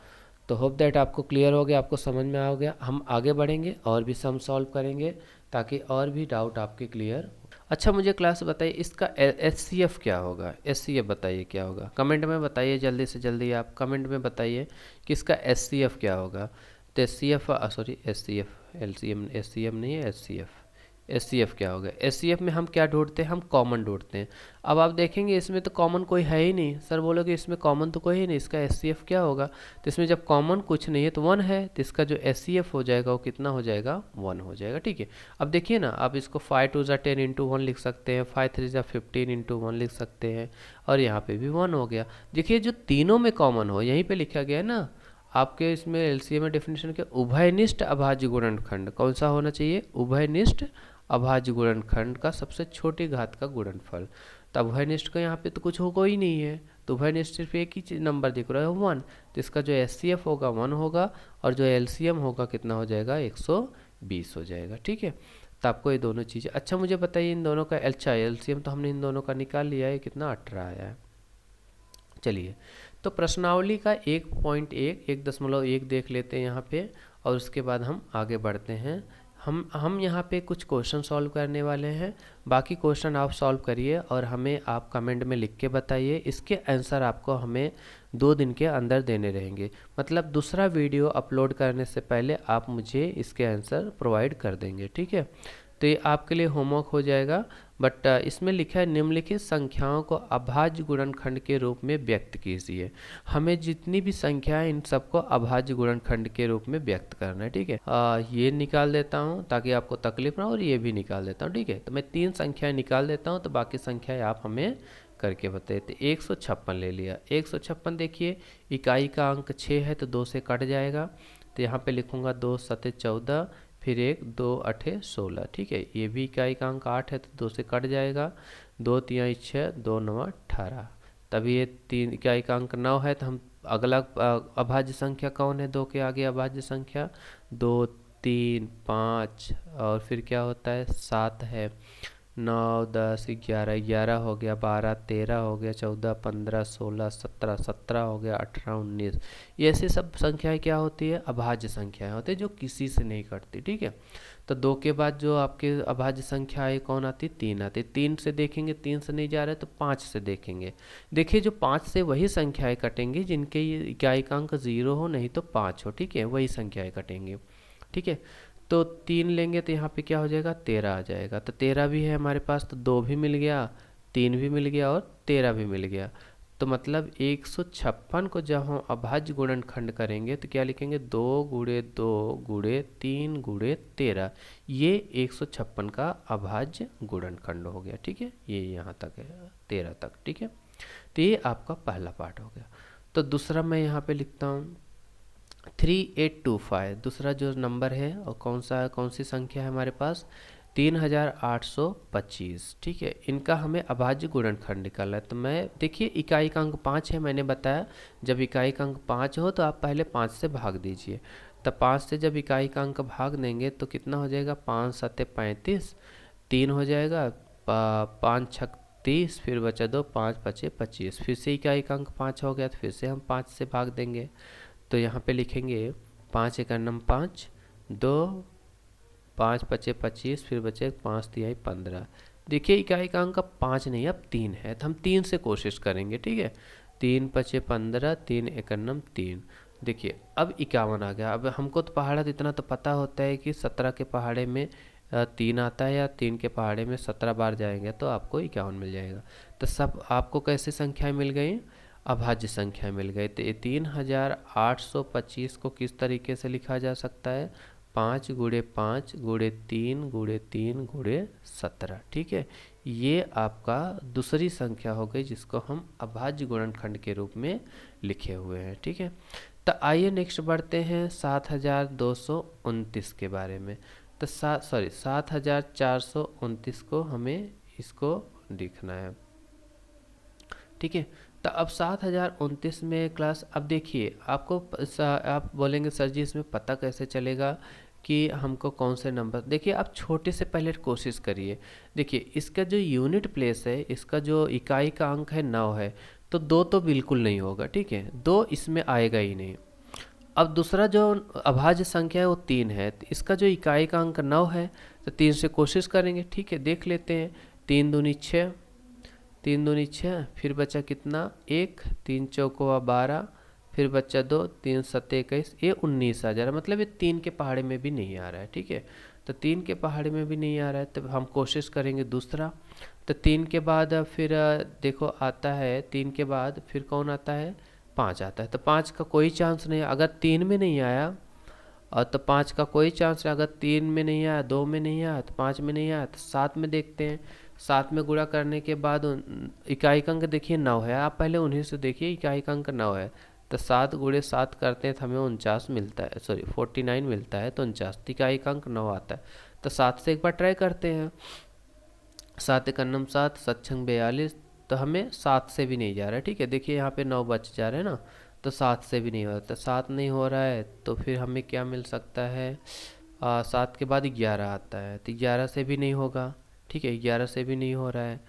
तो होप दैट आपको क्लियर हो गया, आपको समझ में आ गया। हम आगे बढ़ेंगे और भी सम सॉल्व करेंगे ताकि और भी डाउट आपके क्लियर। अच्छा मुझे क्लास बताइए इसका एचसीएफ क्या होगा? एचसीएफ बताइए क्या होगा, कमेंट में बताइए, जल्दी से जल्दी आप कमेंट में बताइए कि इसका एचसीएफ क्या होगा। तो HCF sorry HCF LCM HCM नहीं है, एचसीएफ। एचसीएफ क्या होगा? एचसीएफ में हम क्या ढूंढते हैं? हम कॉमन ढूंढते हैं। अब आप देखेंगे इसमें तो कॉमन कोई है ही नहीं। सर बोलोगे इसमें कॉमन तो कोई ही नहीं, इसका एचसीएफ क्या होगा? तो इसमें जब कॉमन कुछ नहीं है तो 1 है, तो इसका जो एचसीएफ हो जाएगा वो कितना हो जाएगा? 1 हो जाएगा। ठीक है, अब देखिए ना, आप इसको 5 2 10 इंटू 1 लिख सकते हैं, 5 3 15 इंटू 1 लिख सकते हैं, और यहाँ पे भी 1 हो गया। देखिए जो तीनों में कॉमन हो यहीं पे लिखा गया है ना आपके इसमें एलसीएम में डेफिनेशन के, उभयनिष्ठ अभाज्य गुणनखंड कौन सा होना चाहिए? उभयनिष्ठ अभाज्य गुणनखंड का सबसे छोटी घात का गुणनफल। तो उभयनिष्ठ का यहाँ पे तो कुछ होगा ही नहीं है, तो उभयनिष्ठ सिर्फ एक ही नंबर दिख रहा है 1, तो इसका जो एचसीएफ होगा 1 होगा, और जो एलसीएम होगा कितना हो जाएगा? 120 हो जाएगा। ठीक है, तो आपको ये दोनों चीज़ें। अच्छा मुझे बताइए इन दोनों का अच्छा एलसीएम तो हमने इन दोनों का निकाल लिया है, कितना? 18 आया है। चलिए, तो प्रश्नावली का 1.1 देख लेते हैं यहाँ पे, और उसके बाद हम आगे बढ़ते हैं। हम यहाँ पे कुछ क्वेश्चन सॉल्व करने वाले हैं, बाकी क्वेश्चन आप सॉल्व करिए और हमें आप कमेंट में लिख के बताइए। इसके आंसर आपको हमें 2 दिन के अंदर देने रहेंगे, मतलब दूसरा वीडियो अपलोड करने से पहले आप मुझे इसके आंसर प्रोवाइड कर देंगे। ठीक है, तो ये आपके लिए होमवर्क हो जाएगा। बट इसमें लिखा है निम्नलिखित संख्याओं को अभाज्य गुणनखंड के रूप में व्यक्त कीजिए। हमें जितनी भी संख्या है इन सबको अभाज्य गुणनखंड के रूप में व्यक्त करना है। ठीक है, ये निकाल देता हूँ ताकि आपको तकलीफ ना हो, और ये भी निकाल देता हूँ। ठीक है, तो मैं 3 संख्याएं निकाल देता हूँ, तो बाकी संख्याएं आप हमें करके बताइए। तो 156 ले लिया। 156 देखिए इकाई का अंक 6 है, तो 2 से कट जाएगा, तो यहाँ पे लिखूँगा 2 7 14, फिर 1 2 8 16। ठीक है, ये भी इकाई का अंक 8 है, तो 2 से कट जाएगा, 2 3 6 2 9 18। तभी ये 3 इकाई का अंक 9 है, तो हम अगला अभाज्य संख्या कौन है? 2 के आगे अभाज्य संख्या 2 3 5, और फिर क्या होता है? 7 है, 9 10 11 11 हो गया, 12 13 हो गया, 14 15 16 17 17 हो गया, 18 19। ये ऐसे सब संख्याएं क्या होती है? अभाज्य संख्याएं होती है जो किसी से नहीं कटती। ठीक है, तो 2 के बाद जो आपके अभाज्य संख्या है कौन आती? 3 आती। 3 से देखेंगे, 3 से नहीं जा रहे तो 5 से देखेंगे। देखिए जो 5 से वही संख्याएं कटेंगी जिनके इकाई का अंक 0 हो, नहीं तो 5 हो। ठीक है, वही संख्याएं कटेंगे। ठीक है, तो 3 लेंगे तो यहाँ पे क्या हो जाएगा? 13 आ जाएगा। तो 13 भी है हमारे पास, तो 2 भी मिल गया, 3 भी मिल गया और 13 भी मिल गया। तो मतलब 156 को जब हम अभाज्य गुणनखंड करेंगे तो क्या लिखेंगे, 2 × 2 × 3 × 13, ये 156 का अभाज्य गुणनखंड हो गया। ठीक है, ये यहाँ तक है 13 तक। ठीक है, तो ये आपका पहला पार्ट हो गया। तो दूसरा मैं यहाँ पे लिखता हूँ 3825, दूसरा जो नंबर है और कौन सी संख्या है हमारे पास, 3825। ठीक है, इनका हमें अभाज्य गुणनखंड निकालना है। तो मैं देखिए इकाई का अंक 5 है, मैंने बताया जब इकाई का अंक 5 हो तो आप पहले 5 से भाग दीजिए। तब 5 से जब इकाई का अंक भाग देंगे तो कितना हो जाएगा, 5 7 35, 3 हो जाएगा, 5 6 30, फिर बचा 2, 5 5 25, फिर से इकाई का अंक 5 हो गया तो फिर से हम 5 से भाग देंगे। तो यहाँ पे लिखेंगे 5 × 9 5, 2, 5 5 25, फिर बचे 5 3 15। देखिए इकाई का अंक 5 नहीं अब 3 है, तो हम 3 से कोशिश करेंगे। ठीक है, 3 5 15, 3 × 9 3। देखिए अब 51 आ गया। अब हमको तो पहाड़ा तो इतना तो पता होता है कि 17 के पहाड़े में 3 आता है, या 3 के पहाड़े में 17 बार जाएंगे तो आपको 51 मिल जाएगा। तो सब आपको कैसे संख्याएं मिल गई, अभाज्य संख्या मिल गई। तो ये 3825 को किस तरीके से लिखा जा सकता है, 5 × 5 × 3 × 3 × 17। ठीक है, ये आपका दूसरी संख्या हो गई जिसको हम अभाज्य गुणनखंड के रूप में लिखे हुए हैं। ठीक है, तो आइए नेक्स्ट बढ़ते हैं 7229 के बारे में। तो 7429 को हमें इसको लिखना है। ठीक है, तो अब 7029 में क्लास, अब देखिए आपको आप बोलेंगे सर जी इसमें पता कैसे चलेगा कि हमको कौन से नंबर, देखिए आप छोटे से पहले कोशिश करिए। देखिए इसका जो यूनिट प्लेस है, इसका जो इकाई का अंक है 9 है, तो 2 तो बिल्कुल नहीं होगा। ठीक है, 2 इसमें आएगा ही नहीं। अब दूसरा जो अभाज्य संख्या है वो 3 है, तो इसका जो इकाई का अंक 9 है, तो 3 से कोशिश करेंगे। ठीक है, देख लेते हैं, 3 दूनी 6, 3 दूनी 6, फिर बचा कितना 1, 3 चौको 12, फिर बचा 2, 3 7 21, ये 19 आ जा रहा है। मतलब ये 3 के पहाड़े में भी नहीं आ रहा है। ठीक है, तो 3 के पहाड़े में भी नहीं आ रहा है, तो हम कोशिश करेंगे दूसरा। तो 3 के बाद फिर देखो आता है, 3 के बाद फिर कौन आता है, 5 आता है। तो 5 का कोई चांस नहीं है, अगर 3 में नहीं आया और तो 5 का कोई चांस है। अगर 3 में नहीं आया, 2 में नहीं आया, तो 5 में नहीं आया, तो 7 में देखते हैं। 7 में गुणा करने के बाद इकाई का अंक देखिए 9 है, आप पहले उन्हीं से देखिए, इकाई का अंक 9 है, तो 7 × 7 करते हैं तो हमें 49 मिलता है, सॉरी 49 मिलता है, तो 49 इकाई का अंक 9 आता है। तो 7 से एक बार ट्राई करते हैं, 7 × 9 7, 7 × 42, तो हमें 7 से भी नहीं जा रहा है। ठीक है, देखिए यहाँ पे 9 बच जा रहे हैं ना, तो 7 से भी नहीं हो रहा, तो 7 नहीं हो रहा है, तो फिर हमें क्या मिल सकता है, 7 के बाद 11 आता है, तो 11 से भी नहीं होगा। ठीक है, 11 से भी नहीं हो रहा है,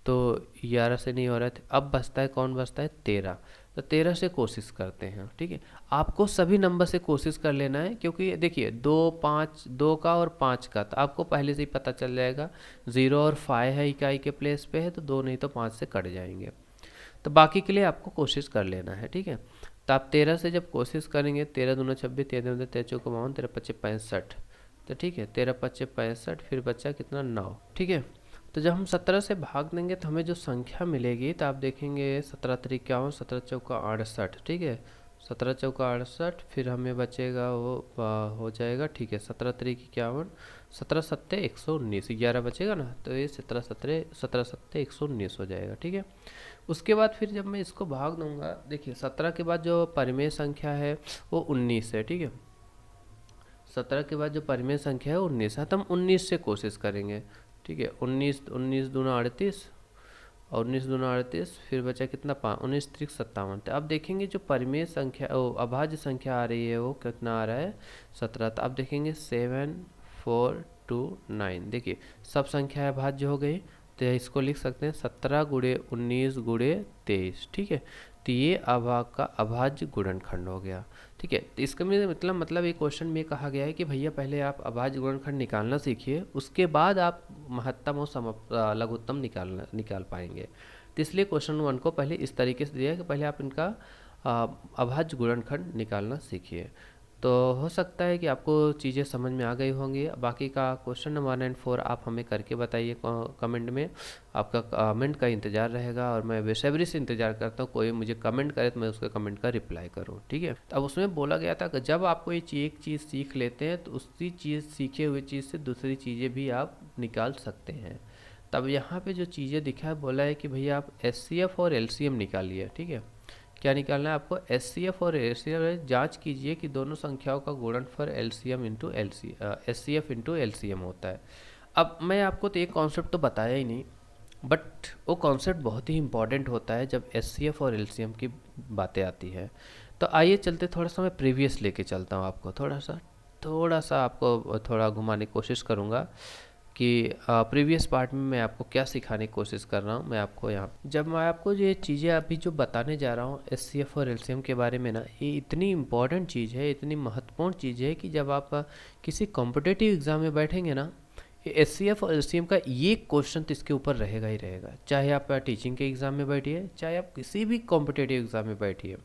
तो 11 से नहीं हो रहा है, तो अब बचता है कौन, बचता है 13। तो 13 से कोशिश करते हैं। ठीक है, आपको सभी नंबर से कोशिश कर लेना है, क्योंकि देखिए 2 5, 2 का और 5 का तो आपको पहले से ही पता चल जाएगा, 0 और 5 है इकाई के प्लेस पे है, तो 2 नहीं तो 5 से कट जाएंगे। तो बाकी के लिए आपको कोशिश कर लेना है। ठीक है, तो आप 13 से जब कोशिश करेंगे, 13 दूना 26, 13 दूना 13 चौको 52, 13 पच्चे 65, तो ठीक है 13 पच्चे 65, फिर बचा कितना 9। ठीक है, तो जब हम 17 से भाग देंगे तो हमें जो संख्या मिलेगी, तो आप देखेंगे 17 3 51, 17 चौका 68। ठीक है, 17 चौका 68, फिर हमें बचेगा वो हो जाएगा। ठीक है, 17 3 51, 17 7 119, 11 बचेगा ना, तो ये 17 7 119 हो जाएगा। ठीक है, उसके बाद फिर जब मैं इसको भाग दूंगा, देखिए 17 के बाद जो परिमेय संख्या है वो 19 है। ठीक है, 17 के बाद जो परिमेय संख्या है 19 है, तो हम 19 से कोशिश करेंगे। ठीक है, 19 19 दूना 38, और 19 दूना 38, फिर बचा कितना 5, 19 3 57। तो अब देखेंगे जो परिमेय संख्या अभाज्य संख्या आ रही है वो कितना आ रहा है, 17। तो अब देखेंगे 7 4 2 9, देखिए सब संख्या अभाज्य हो गई, तो इसको लिख सकते हैं 17 × 19 × 23। ठीक है, तो ये का अभाज्य गुणनखंड हो गया। ठीक है, तो इसका मतलब ये क्वेश्चन में कहा गया है कि भैया पहले आप अभाज्य गुणनखंड निकालना सीखिए, उसके बाद आप महत्तम और लघुत्तम निकाल पाएंगे। तो इसलिए क्वेश्चन 1 को पहले इस तरीके से दिया है कि पहले आप इनका अभाज्य गुणनखंड निकालना सीखिए। तो हो सकता है कि आपको चीज़ें समझ में आ गई होंगी। बाकी का क्वेश्चन नंबर 1 एंड 4 आप हमें करके बताइए कमेंट में। आपका कमेंट का इंतज़ार रहेगा और मैं बेसब्री से इंतज़ार करता हूँ कोई मुझे कमेंट करे तो मैं उसके कमेंट का रिप्लाई करूँ, ठीक है। अब उसमें बोला गया था कि जब आप कोई एक चीज़ सीख लेते हैं तो उसी चीज़ सीखे हुए चीज़ से दूसरी चीज़ें भी आप निकाल सकते हैं। तब यहाँ पे जो चीज़ें दिखा है, बोला है कि भैया आप एचसीएफ और एलसीएम निकालिए, ठीक है। क्या निकालना है आपको? एचसीएफ और एलसीएम जांच कीजिए कि दोनों संख्याओं का गुणनफल LCM into HCF into LCM होता है। अब मैं आपको तो एक कॉन्सेप्ट तो बताया ही नहीं, बट वो कॉन्सेप्ट बहुत ही इंपॉर्टेंट होता है जब एचसीएफ और एलसीएम की बातें आती है। तो आइए चलते, थोड़ा सा मैं प्रीवियस लेके चलता हूँ आपको, थोड़ा सा आपको थोड़ा घुमाने की कोशिश करूँगा कि प्रीवियस पार्ट में मैं आपको क्या सिखाने की कोशिश कर रहा हूँ। मैं आपको यहाँ जब मैं आपको ये चीज़ें अभी जो बताने जा रहा हूँ एचसीएफ और एलसीएम के बारे में ना, ये इतनी इम्पॉर्टेंट चीज़ है, इतनी महत्वपूर्ण चीज़ है कि जब आप किसी कॉम्पिटिटिव एग्ज़ाम में बैठेंगे ना, एचसीएफ और एलसीएम का ये क्वेश्चन तो इसके ऊपर रहेगा ही रहेगा। चाहे आप टीचिंग के एग्ज़ाम में बैठिए, चाहे आप किसी भी कॉम्पिटिटिव एग्ज़ाम में बैठिए,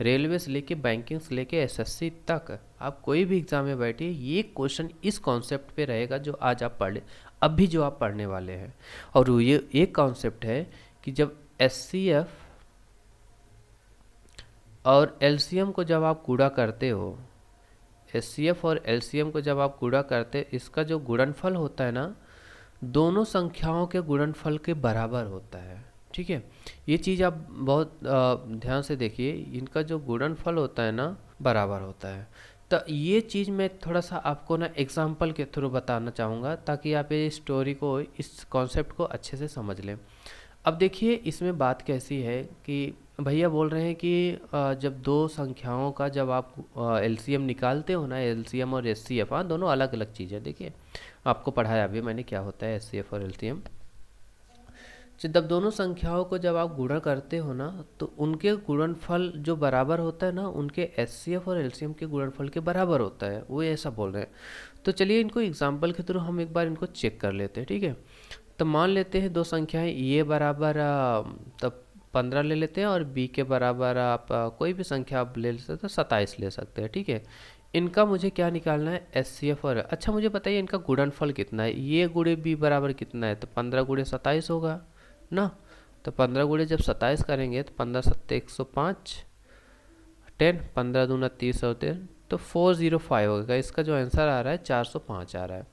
रेलवे से लेके बैंकिंग से लेके एसएससी तक, आप कोई भी एग्ज़ाम में बैठिए, ये क्वेश्चन इस कॉन्सेप्ट पे रहेगा जो आज आप पढ़ अभी जो आप पढ़ने वाले हैं। और ये एक कॉन्सेप्ट है कि जब एचसीएफ और एलसीएम को जब आप गुणा करते हो, एचसीएफ और एलसीएम को जब आप गुणा करते, इसका जो गुणनफल होता है ना, दोनों संख्याओं के गुणनफल के बराबर होता है, ठीक है। ये चीज़ आप बहुत ध्यान से देखिए, इनका जो गुणनफल होता है ना, बराबर होता है। तो ये चीज़ मैं थोड़ा सा आपको ना एग्जांपल के थ्रू बताना चाहूँगा ताकि आप ये स्टोरी को, इस कॉन्सेप्ट को अच्छे से समझ लें। अब देखिए इसमें बात कैसी है कि भैया बोल रहे हैं कि जब दो संख्याओं का जब आप एलसीएम निकालते हो ना, एलसीएम और एचसीएफ, हाँ दोनों अलग अलग चीज़ें। देखिए आपको पढ़ाया अभी मैंने क्या होता है एचसीएफ और एलसीएम। जब दोनों संख्याओं को जब आप गुणा करते हो ना, तो उनके गुणनफल जो बराबर होता है ना, उनके एचसीएफ और एलसीएम के गुणनफल के बराबर होता है, वो ऐसा बोल रहे हैं। तो चलिए इनको एग्जाम्पल के थ्रू हम एक बार इनको चेक कर लेते हैं, ठीक है। तो मान लेते हैं दो संख्याएं ए बराबर तब 15 ले लेते हैं और बी के बराबर आप कोई भी संख्या आप ले सकते हो, 27 ले सकते हैं, ठीक है। इनका मुझे क्या निकालना है? एचसीएफ और अच्छा मुझे बताइए इनका गुणनफल कितना है? ये गुणे बी बराबर कितना है? तो 15 गुणे 27 होगा ना। तो 15 गुणे जब 27 करेंगे तो 15 सत्ते 105, 10, 15 दूना 30 होते हैं, तो 405 होगा। इसका जो आंसर आ रहा है 405 आ रहा है।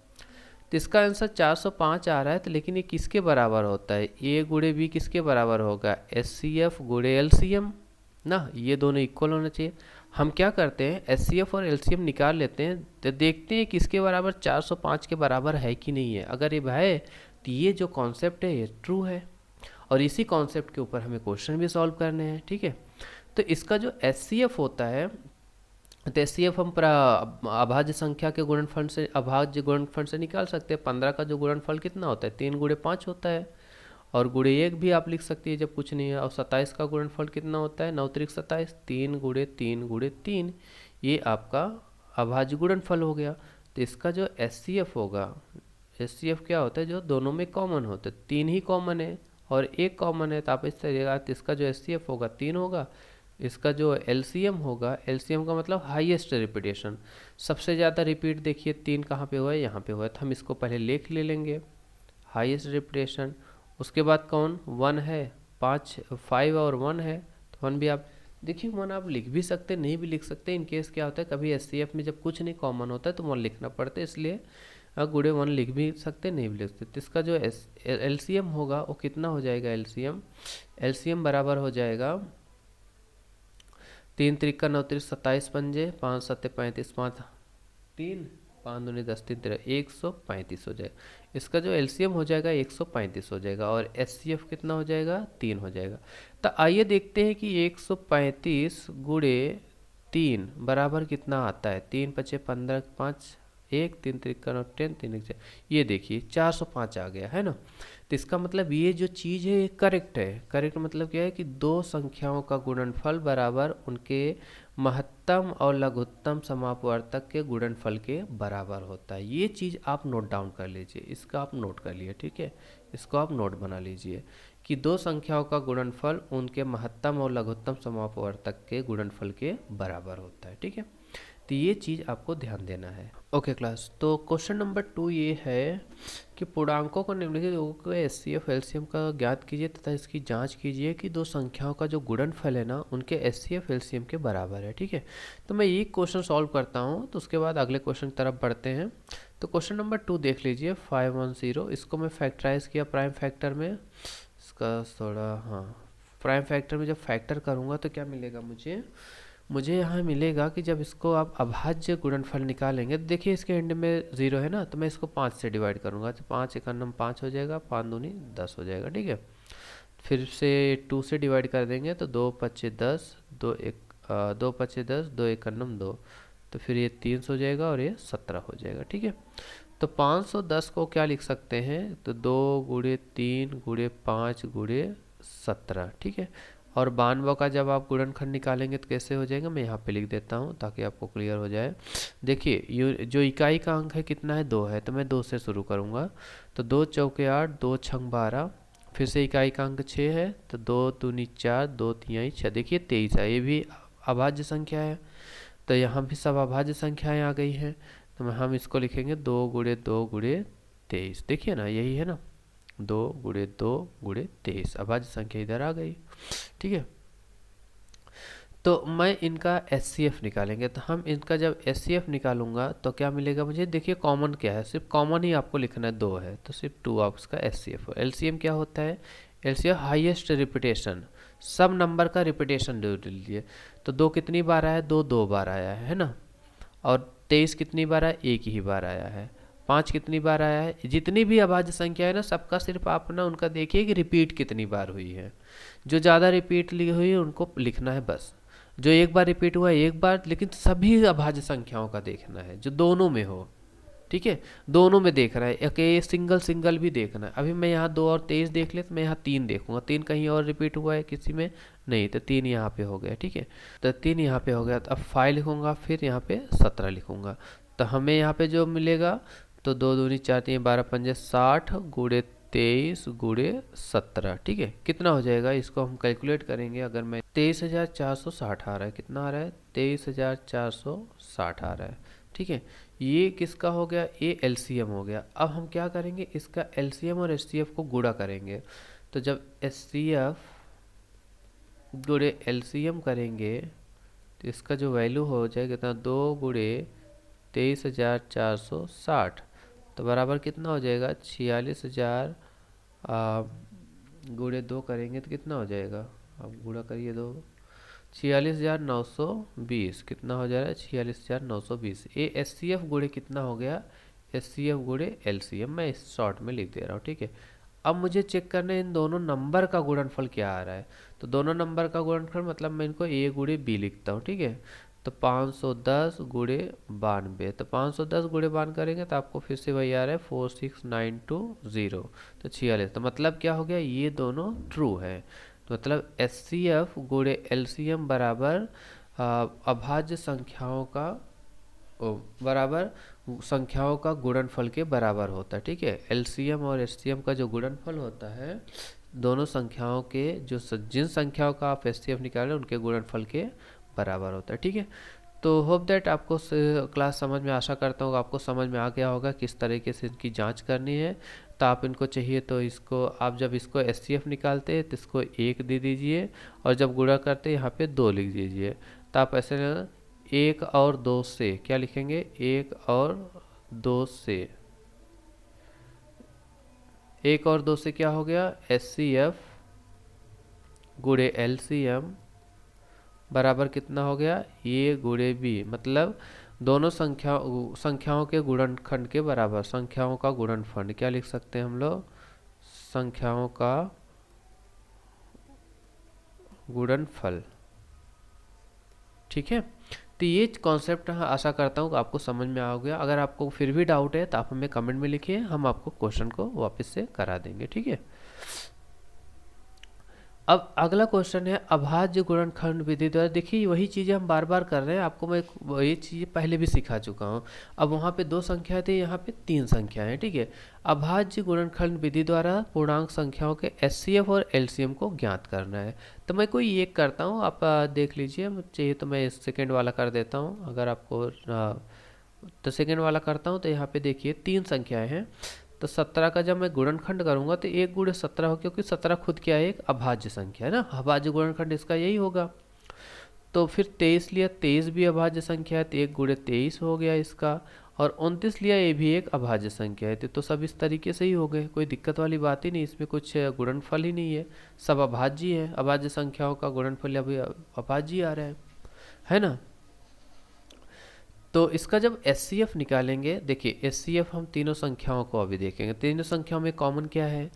तो इसका आंसर 405 आ रहा है। तो लेकिन ये किसके बराबर होता है? ए गुणे बी किसके बराबर होगा? एचसीएफ गुणे एलसीएम ना, ये दोनों इक्वल होना चाहिए। हम क्या करते हैं, एचसीएफ और एलसीएम निकाल लेते हैं, तो देखते हैं किसके बराबर 405 के बराबर है कि नहीं है। अगर ये है तो ये जो कॉन्सेप्ट है ये ट्रू है, और इसी कॉन्सेप्ट के ऊपर हमें क्वेश्चन भी सॉल्व करने हैं, ठीक है। तो इसका जो एचसीएफ होता है, तो एचसीएफ हम अभाज्य संख्या के गुणनफल से, अभाज्य गुणनफल से निकाल सकते हैं। 15 का जो गुणनफल कितना होता है? 3 गुणे 5 होता है, और गुणे 1 भी आप लिख सकती है जब कुछ नहीं है। और 27 का गुणनफल कितना होता है? 9 त्रिक 27, 3 गुणे 3 गुणे 3, ये आपका अभाज्य गुणनफल हो गया। तो इसका जो एचसीएफ होगा, एचसीएफ क्या होता है? जो दोनों में कॉमन होता है, 3 ही कॉमन है और 1 कॉमन है, तो आप इस तरीके का, इसका जो एचसीएफ होगा 3 होगा। इसका जो एलसीएम होगा, एलसीएम का मतलब हाईएस्ट रिपीटेशन, सबसे ज़्यादा रिपीट देखिए 3 कहाँ पे हुआ है? यहाँ पे हुआ है, तो हम इसको पहले लिख ले लेंगे हाईएस्ट रिपीटेशन। उसके बाद कौन? 1 है, 5 और 1 है, तो 1 भी आप देखिए, 1 आप लिख भी सकते, नहीं भी लिख सकते। इन केस क्या होता है, कभी एचसीएफ में जब कुछ नहीं कॉमन होता है तो 1 लिखना पड़ता है, इसलिए गुणे 1 लिख भी सकते, नहीं भी लिख सकते। तो इसका जो एलसीएम होगा वो कितना हो जाएगा? एलसीएम बराबर हो जाएगा 3 त्रिक 9 त्रिक 27 पंजे, 5 सत्ते 35, 5 3, 5 दूनी 10, 3 तेरह 135 हो जाएगा। इसका जो एलसीएम हो जाएगा 135 हो जाएगा, और एचसीएफ कितना हो जाएगा? 3 हो जाएगा। तो आइए देखते हैं कि 135 गुणे 3 बराबर कितना आता है? 3 पचे 15, 5 1, 3 त्रिक 9 10, 3 1 ये देखिए 405 आ गया है ना। तो इसका मतलब ये जो चीज़ है ये करेक्ट है। करेक्ट मतलब क्या है कि दो संख्याओं का गुणनफल बराबर उनके महत्तम और लघुत्तम समापवर्तक के गुणनफल के बराबर होता है। ये चीज़ आप नोट डाउन कर लीजिए, इसका आप नोट कर लिए, ठीक है। इसको आप नोट बना लीजिए कि दो संख्याओं का गुणनफल उनके महत्तम और लघुत्तम समापवर्तक के गुणनफल के बराबर होता है, ठीक है। तो ये चीज़ आपको ध्यान देना है। ओके क्लास, तो क्वेश्चन नंबर 2 ये है कि पूर्णांकों को निम्नलिखित लोगों को एचसीएफ एलसीएम का ज्ञात कीजिए तथा इसकी जांच कीजिए कि दो संख्याओं का जो गुणनफल है ना उनके एचसीएफ एलसीएम के बराबर है। ठीक है, तो मैं ये क्वेश्चन सॉल्व करता हूँ, तो उसके बाद अगले क्वेश्चन की तरफ बढ़ते हैं। तो क्वेश्चन नंबर 2 देख लीजिए, 510, इसको मैं फैक्टराइज किया प्राइम फैक्टर में, इसका थोड़ा प्राइम फैक्टर में जब फैक्टर करूँगा तो क्या मिलेगा मुझे यहाँ मिलेगा कि जब इसको आप अभाज्य गुणनफल निकालेंगे तो देखिए इसके एंड में 0 है ना, तो मैं इसको 5 से डिवाइड करूँगा तो 5 एकन्नम 5 हो जाएगा, 5 दूनी 10 हो जाएगा। ठीक है, फिर से 2 से डिवाइड कर देंगे तो 2 पच्चे 10, 2 पच्चे 10, 2 एकन्नम 2, तो फिर ये 300 हो जाएगा और ये 17 हो जाएगा। ठीक है, तो 510 को क्या लिख सकते हैं, तो 2 गुणे 3 गुणे 5 गुणे 17। ठीक है, और 92 का जब आप गुणनखंड निकालेंगे तो कैसे हो जाएगा, मैं यहाँ पे लिख देता हूँ ताकि आपको क्लियर हो जाए। देखिए जो इकाई का अंक है कितना है, 2 है, तो मैं 2 से शुरू करूँगा, तो 2 चौके 8, 2 छंग 12, फिर से इकाई का अंक 6 है, तो 2 दूनी 4, 2 तिहाई 6, देखिए 23 है, ये भी अभाज्य संख्या है, तो यहाँ भी सब अभाज्य संख्याएँ आ गई हैं, तो हम इसको लिखेंगे 2 गुणे 2 गुणे 23, देखिए ना यही है ना, 2 गुणे 2 गुणे 23, अभाज्य संख्या इधर आ गई। ठीक है, तो मैं इनका एचसीएफ निकालेंगे, तो हम इनका जब एचसीएफ निकालूंगा तो क्या मिलेगा मुझे, देखिए कॉमन क्या है, सिर्फ कॉमन ही आपको लिखना है, 2 है तो सिर्फ 2 आप इसका एचसीएफ हो। एलसीएम क्या होता है, एलसीएम हाईएस्ट रिपीटेशन, सब नंबर का रिपीटेशन ले लीजिए, तो 2 कितनी बार आया है, 2 बार आया है ना, और 23 कितनी बार आया, 1 ही बार आया है, 5 कितनी बार आया है, जितनी भी अभाज्य संख्या है ना सबका सिर्फ आप ना उनका देखिए कि रिपीट कितनी बार हुई है, जो ज़्यादा रिपीट हुई है उनको लिखना है बस, जो एक बार रिपीट हुआ है एक बार, लेकिन सभी अभाज्य संख्याओं का देखना है जो दोनों में हो। ठीक है, दोनों में देखना है, एक सिंगल भी देखना है। अभी मैं यहाँ 2 और 23 देख ले तो मैं यहाँ 3 देखूंगा, 3 कहीं और रिपीट हुआ है किसी में नहीं, तो 3 यहाँ पे हो गया। ठीक है, तो 3 यहाँ पे हो गया, तो अब 5 लिखूंगा, फिर यहाँ पे 17 लिखूंगा, तो हमें यहाँ पे जो मिलेगा, तो 2 दूनी 4 3 12 पंजे 60 गुणे 23 गुणे 17। ठीक है, कितना हो जाएगा, इसको हम कैलकुलेट करेंगे, अगर मैं 23,460 आ रहा है, कितना आ रहा है, 23,460 आ रहा है। ठीक है, ये किसका हो गया, ये एलसीएम हो गया। अब हम क्या करेंगे, इसका एलसीएम और एचसीएफ को गुणा करेंगे, तो जब एचसीएफ गुणे एलसीएम करेंगे तो इसका जो वैल्यू हो जाएगा कितना, 2 गुणे 23,460, तो बराबर कितना हो जाएगा, 46,000 गुणे 2 करेंगे तो कितना हो जाएगा, अब गुणा करिए 2, 46,920, कितना हो जा रहा है, 46,920। ये एचसीएफ गुणे कितना हो गया, एचसीएफ गुणे एलसीएम, मैं इस शॉर्ट में लिख दे रहा हूँ। ठीक है, अब मुझे चेक करना है इन दोनों नंबर का गुणनफल क्या आ रहा है, तो दोनों नंबर का गुणनफल मतलब मैं इनको ए गुणे बी लिखता हूँ। ठीक है, तो 510 गुणे 92, तो 510 गुणे 92 करेंगे तो आपको फिर से वही आ रहा है 46920, तो 46, तो मतलब क्या हो गया, ये दोनों ट्रू है, तो मतलब एचसीएफ गुणे एलसीएम बराबर अभाज्य संख्याओं का बराबर संख्याओं का गुणनफल के बराबर होता है। ठीक है, एलसीएम और एचसीएम का जो गुणनफल होता है दोनों संख्याओं के जो जिन संख्याओं का आप एचसीएफ निकालें उनके गुणनफल के बराबर होता है। ठीक है, तो होप दैट आपको क्लास समझ में, आशा करता हूँ आपको समझ में आ गया होगा किस तरीके से इनकी जांच करनी है। तो आप इनको चाहिए तो इसको आप जब इसको एचसीएफ निकालते हैं तो इसको 1 दे दीजिए, और जब गुणा करते हैं यहाँ पे 2 लिख दीजिए, तो आप ऐसे 1 और 2 से क्या लिखेंगे, 1 और 2 से, 1 और 2 से क्या हो गया, एचसीएफ गुणे एलसीएम बराबर कितना हो गया, ए गुणे बी, मतलब दोनों संख्याओं के गुणनखंड के बराबर, संख्याओं का गुणनफल क्या लिख सकते हैं हम लोग, संख्याओं का गुणनफल। ठीक है, तो ये कॉन्सेप्ट आशा करता हूँ आपको समझ में आ गया। अगर आपको फिर भी डाउट है तो आप हमें कमेंट में लिखिए, हम आपको क्वेश्चन को वापस से करा देंगे। ठीक है, अब अगला क्वेश्चन है अभाज्य गुणनखंड विधि द्वारा। देखिए वही चीज़ें हम बार बार कर रहे हैं, आपको मैं वही चीज़ें पहले भी सिखा चुका हूँ। अब वहाँ पे 2 संख्या थी, यहाँ पे 3 संख्याएं हैं, ठीक है। अभाज्य गुणनखंड विधि द्वारा पूर्णांक संख्याओं के एचसीएफ और एलसीएम को ज्ञात करना है। तो मैं कोई एक करता हूँ, आप देख लीजिए, चाहिए तो मैं सेकेंड वाला कर देता हूँ, अगर आपको तो सेकेंड वाला करता हूँ। तो यहाँ पे देखिए 3 संख्याएं हैं, तो 17 का जब मैं गुणनखंड करूंगा तो 1 गुणे 17 हो, क्योंकि 17 खुद क्या है, एक अभाज्य संख्या है ना, अभाज्य गुणनखंड इसका यही होगा। तो फिर 23 लिया, 23 भी अभाज्य संख्या है, तो 1 गुणे 23 हो गया इसका। और 29 लिया, ये भी एक अभाज्य संख्या है। तो सब इस तरीके से ही हो गए, कोई दिक्कत वाली बात ही नहीं, इसमें कुछ गुणनफल ही नहीं है, सब अभाज्य है। अभाज्य संख्याओं का गुणनफल अभी अभाज्य आ रहा है ना। तो इसका जब एचसीएफ निकालेंगे, देखिए एचसीएफ हम तीनों संख्याओं को अभी देखेंगे, तीनों संख्याओं में कॉमन क्या है,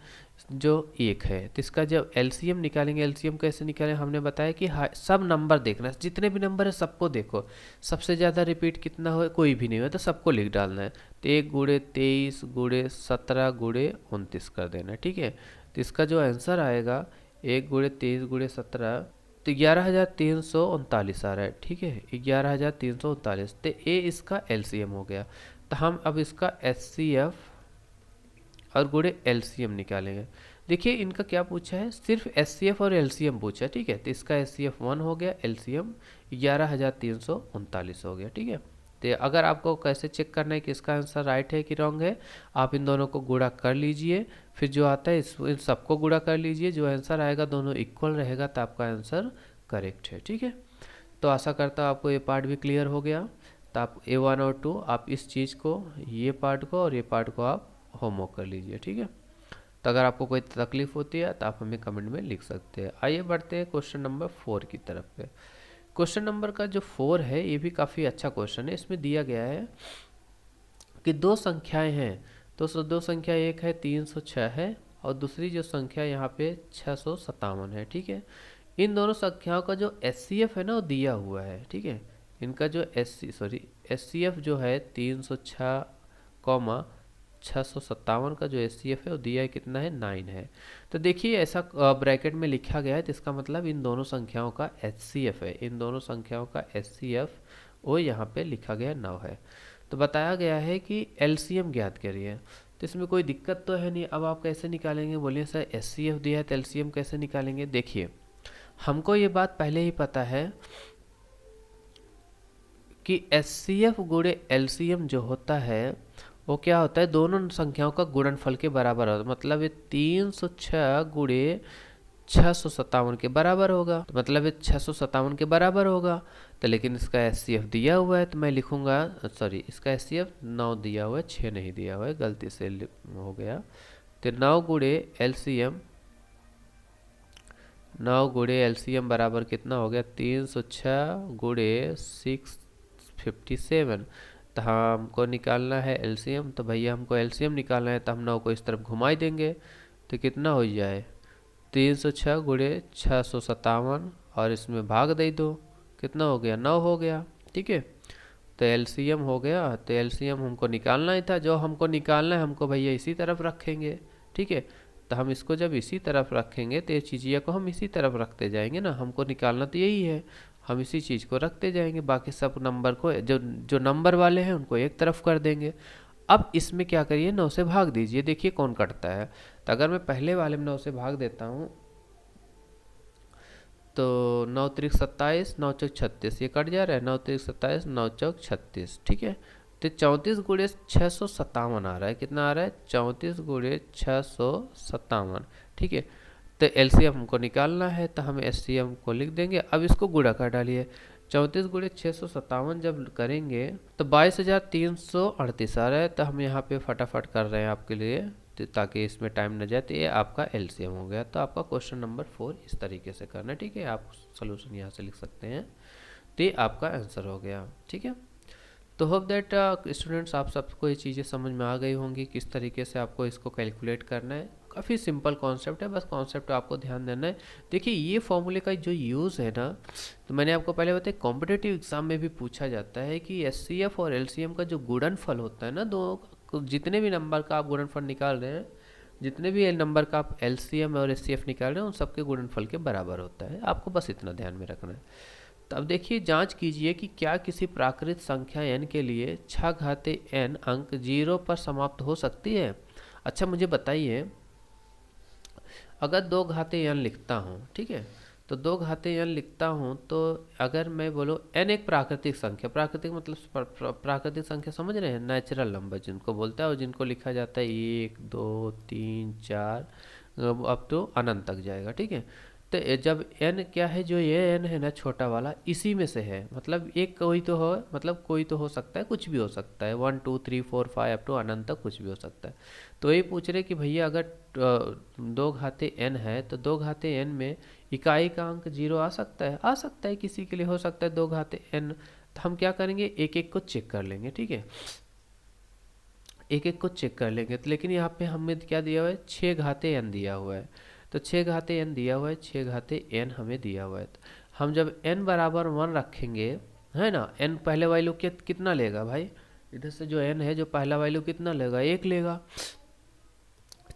जो 1 है। तो इसका जब एलसीएम निकालेंगे, एलसीएम कैसे निकालें, हमने बताया कि सब नंबर देखना है, जितने भी नंबर है सबको देखो, सबसे ज़्यादा रिपीट कितना हो, कोई भी नहीं हो तो सबको लिख डालना है। तो 1 गुणे 23 गुणे 17 गुणे 29 कर देना है, ठीक है। तो इसका जो आंसर आएगा 1 गुणे 23 गुणे 17, तो 11,339 आ रहा है, ठीक है, 11,339। तो ये इसका एलसीएम हो गया। तो हम अब इसका एचसीएफ और गुणे एलसीएम निकालेंगे। देखिए इनका क्या पूछा है, सिर्फ एचसीएफ और एलसीएम पूछा है, ठीक है। तो इसका एचसीएफ 1 हो गया, एलसीएम 11,339 हो गया, ठीक है। तो अगर आपको कैसे चेक करना है कि इसका आंसर राइट है कि रॉन्ग है, आप इन दोनों को गुणा कर लीजिए, फिर जो आता है इन सबको गुणा कर लीजिए, जो आंसर आएगा दोनों इक्वल रहेगा तो आपका आंसर करेक्ट है, ठीक है। तो आशा करता हूँ आपको ये पार्ट भी क्लियर हो गया। तो आप A1 और 2 आप इस चीज़ को, ये पार्ट को और ये पार्ट को आप होमवर्क कर लीजिए, ठीक है। तो अगर आपको कोई तकलीफ होती है तो आप हमें कमेंट में लिख सकते हैं। आइए बढ़ते हैं क्वेश्चन नंबर 4 की तरफ पे। क्वेश्चन नंबर का जो 4 है ये भी काफ़ी अच्छा क्वेश्चन है। इसमें दिया गया है कि 2 संख्याएं हैं, तो 2 संख्या, एक है 306 है और दूसरी जो संख्या यहाँ पे 657 है, ठीक है। इन दोनों संख्याओं का जो एचसीएफ है ना वो दिया हुआ है, ठीक है। इनका जो एचसीएफ जो है 306 कॉमा 657 का जो एचसीएफ है वो दिया है, कितना है, 9 है। तो देखिए ऐसा ब्रैकेट में लिखा गया है, तो इसका मतलब इन दोनों संख्याओं का एचसीएफ है, इन दोनों संख्याओं का एचसीएफ वो यहाँ पे लिखा गया 9 है। तो बताया गया है कि एलसीएम ज्ञात करिए। तो इसमें कोई दिक्कत तो है नहीं। अब आप कैसे निकालेंगे, बोलिए सर एचसीएफ दिया है तो एलसीएम कैसे निकालेंगे। देखिए हमको ये बात पहले ही पता है कि एचसीएफ गुणे एलसीएम जो होता है वो क्या होता है, दोनों संख्याओं का गुणनफल के बराबर होता है। मतलब ये 306 गुणे 657 के बराबर होगा, तो मतलब ये 657 के बराबर होगा। तो लेकिन इसका एचसीएफ दिया हुआ है, तो मैं लिखूंगा, सॉरी इसका एचसीएफ 9 दिया हुआ है, 6 नहीं दिया हुआ है, गलती से हो गया। तो 9 गुणे एलसीएम, 9 गुणे एलसीएम बराबर कितना हो गया, 306 गुणे 657। तो हमको निकालना है एलसीएम, तो भैया हमको एलसीएम निकालना है, तो हम 9 को इस तरफ घुमाई देंगे तो कितना हो जाए, 306 गुणे 657 और इसमें भाग दे दो, कितना हो गया, 9 हो गया, ठीक है। तो एलसीएम हो गया। तो एलसीएम हमको निकालना ही था, जो हमको निकालना है हमको भैया इसी तरफ रखेंगे, ठीक है। तो हम इसको जब इसी तरफ रखेंगे तो ये चीज़िया को हम इसी तरफ रखते जाएंगे ना, हमको निकालना तो यही है, हम इसी चीज़ को रखते जाएंगे, बाकी सब नंबर को जो जो नंबर वाले हैं उनको एक तरफ कर देंगे। अब इसमें क्या करिए, 9 से भाग दीजिए, देखिए कौन कटता है। तो अगर मैं पहले वाले में 9 से भाग देता हूँ तो 9 त्रिक 27, 9 चौक 36, ये कट जा रहा है, 9 त्रिक 27, 9 चौक 36, ठीक है। तो 34 गुणे 657 आ रहा है, कितना आ रहा है, 34 गुणे 657, ठीक है। तो एलसीएम हमको निकालना है, तो हम एलसीएम को लिख देंगे। अब इसको गुणा कर डालिए, 34 गुणे 657 जब करेंगे तो 22,338 आ रहा है। तो हम यहाँ पे फटाफट कर रहे हैं आपके लिए, ताकि इसमें टाइम न जाए। तो ये आपका एलसीएम हो गया। तो आपका क्वेश्चन नंबर 4 इस तरीके से करना है, ठीक है। आप सोल्यूशन यहाँ से लिख सकते हैं, तो ये आपका आंसर हो गया, ठीक है। तो होप दैट स्टूडेंट्स आप सबको ये चीज़ें समझ में आ गई होंगी, किस तरीके से आपको इसको कैलकुलेट करना है। काफ़ी सिंपल कॉन्सेप्ट है, बस कॉन्सेप्ट आपको ध्यान देना है। देखिए ये फॉर्मूले का जो यूज़ है ना, तो मैंने आपको पहले बताया कॉम्पिटिटिव एग्जाम में भी पूछा जाता है कि एचसीएफ और एलसीएम का जो गुणनफल होता है ना, दो जितने भी नंबर का आप गुणनफल निकाल रहे हैं, जितने भी नंबर का आप एलसीएम और एचसीएफ निकाल रहे हैं उन सबके गुणनफल के बराबर होता है। आपको बस इतना ध्यान में रखना है। तो अब देखिए, जांच कीजिए कि क्या किसी प्राकृत संख्या n के लिए 6 घाते n अंक 0 पर समाप्त हो सकती है। अच्छा मुझे बताइए, अगर 2 घाते n लिखता हूँ, ठीक है, तो 2 घाते n लिखता हूँ, तो अगर मैं बोलो n एक प्राकृतिक संख्या, प्राकृतिक मतलब प्राकृतिक संख्या समझ रहे हैं, नेचुरल नंबर जिनको बोलता है, और जिनको लिखा जाता है 1 2 3 4 अब तो अनंत तक जाएगा, ठीक है। तो जब n क्या है, जो ये n है ना छोटा वाला, इसी में से है, मतलब एक कोई तो हो, मतलब कोई तो हो सकता है, कुछ भी हो सकता है, 1 2 3 4 5 अप टू अनंत तक कुछ भी हो सकता है। तो ये पूछ रहे कि भैया अगर 2 घाते n है तो 2 घाते n में इकाई का अंक 0 आ सकता है, आ सकता है, किसी के लिए हो सकता है 2 घाते n। तो हम क्या करेंगे, एक एक को चेक कर लेंगे, ठीक है, एक एक को चेक कर लेंगे। तो लेकिन यहाँ पे हमें क्या दिया हुआ है, 6 घाते n दिया हुआ है, तो 6 घाते n दिया हुआ है, 6 घाते n हमें दिया हुआ है। तो हम जब n बराबर 1 रखेंगे, है ना, n पहले वैल्यू कितना लेगा भाई, इधर से जो n है जो पहला वैल्यू कितना लेगा, 1 लेगा।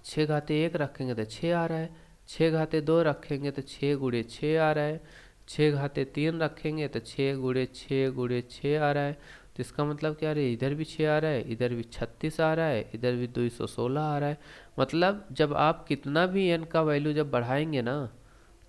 6 घाते 1 रखेंगे तो 6 आ रहा है, 6 घाते 2 रखेंगे तो 6 गुणे 6 आ रहा है, 6 घाते 3 रखेंगे तो 6 गुणे 6 गुणे 6 आ रहा है। तो इसका मतलब क्या है, इधर भी 6 आ रहा है, इधर भी 36 आ रहा है, इधर भी 216 आ रहा है। मतलब जब आप कितना भी n का वैल्यू जब बढ़ाएंगे ना,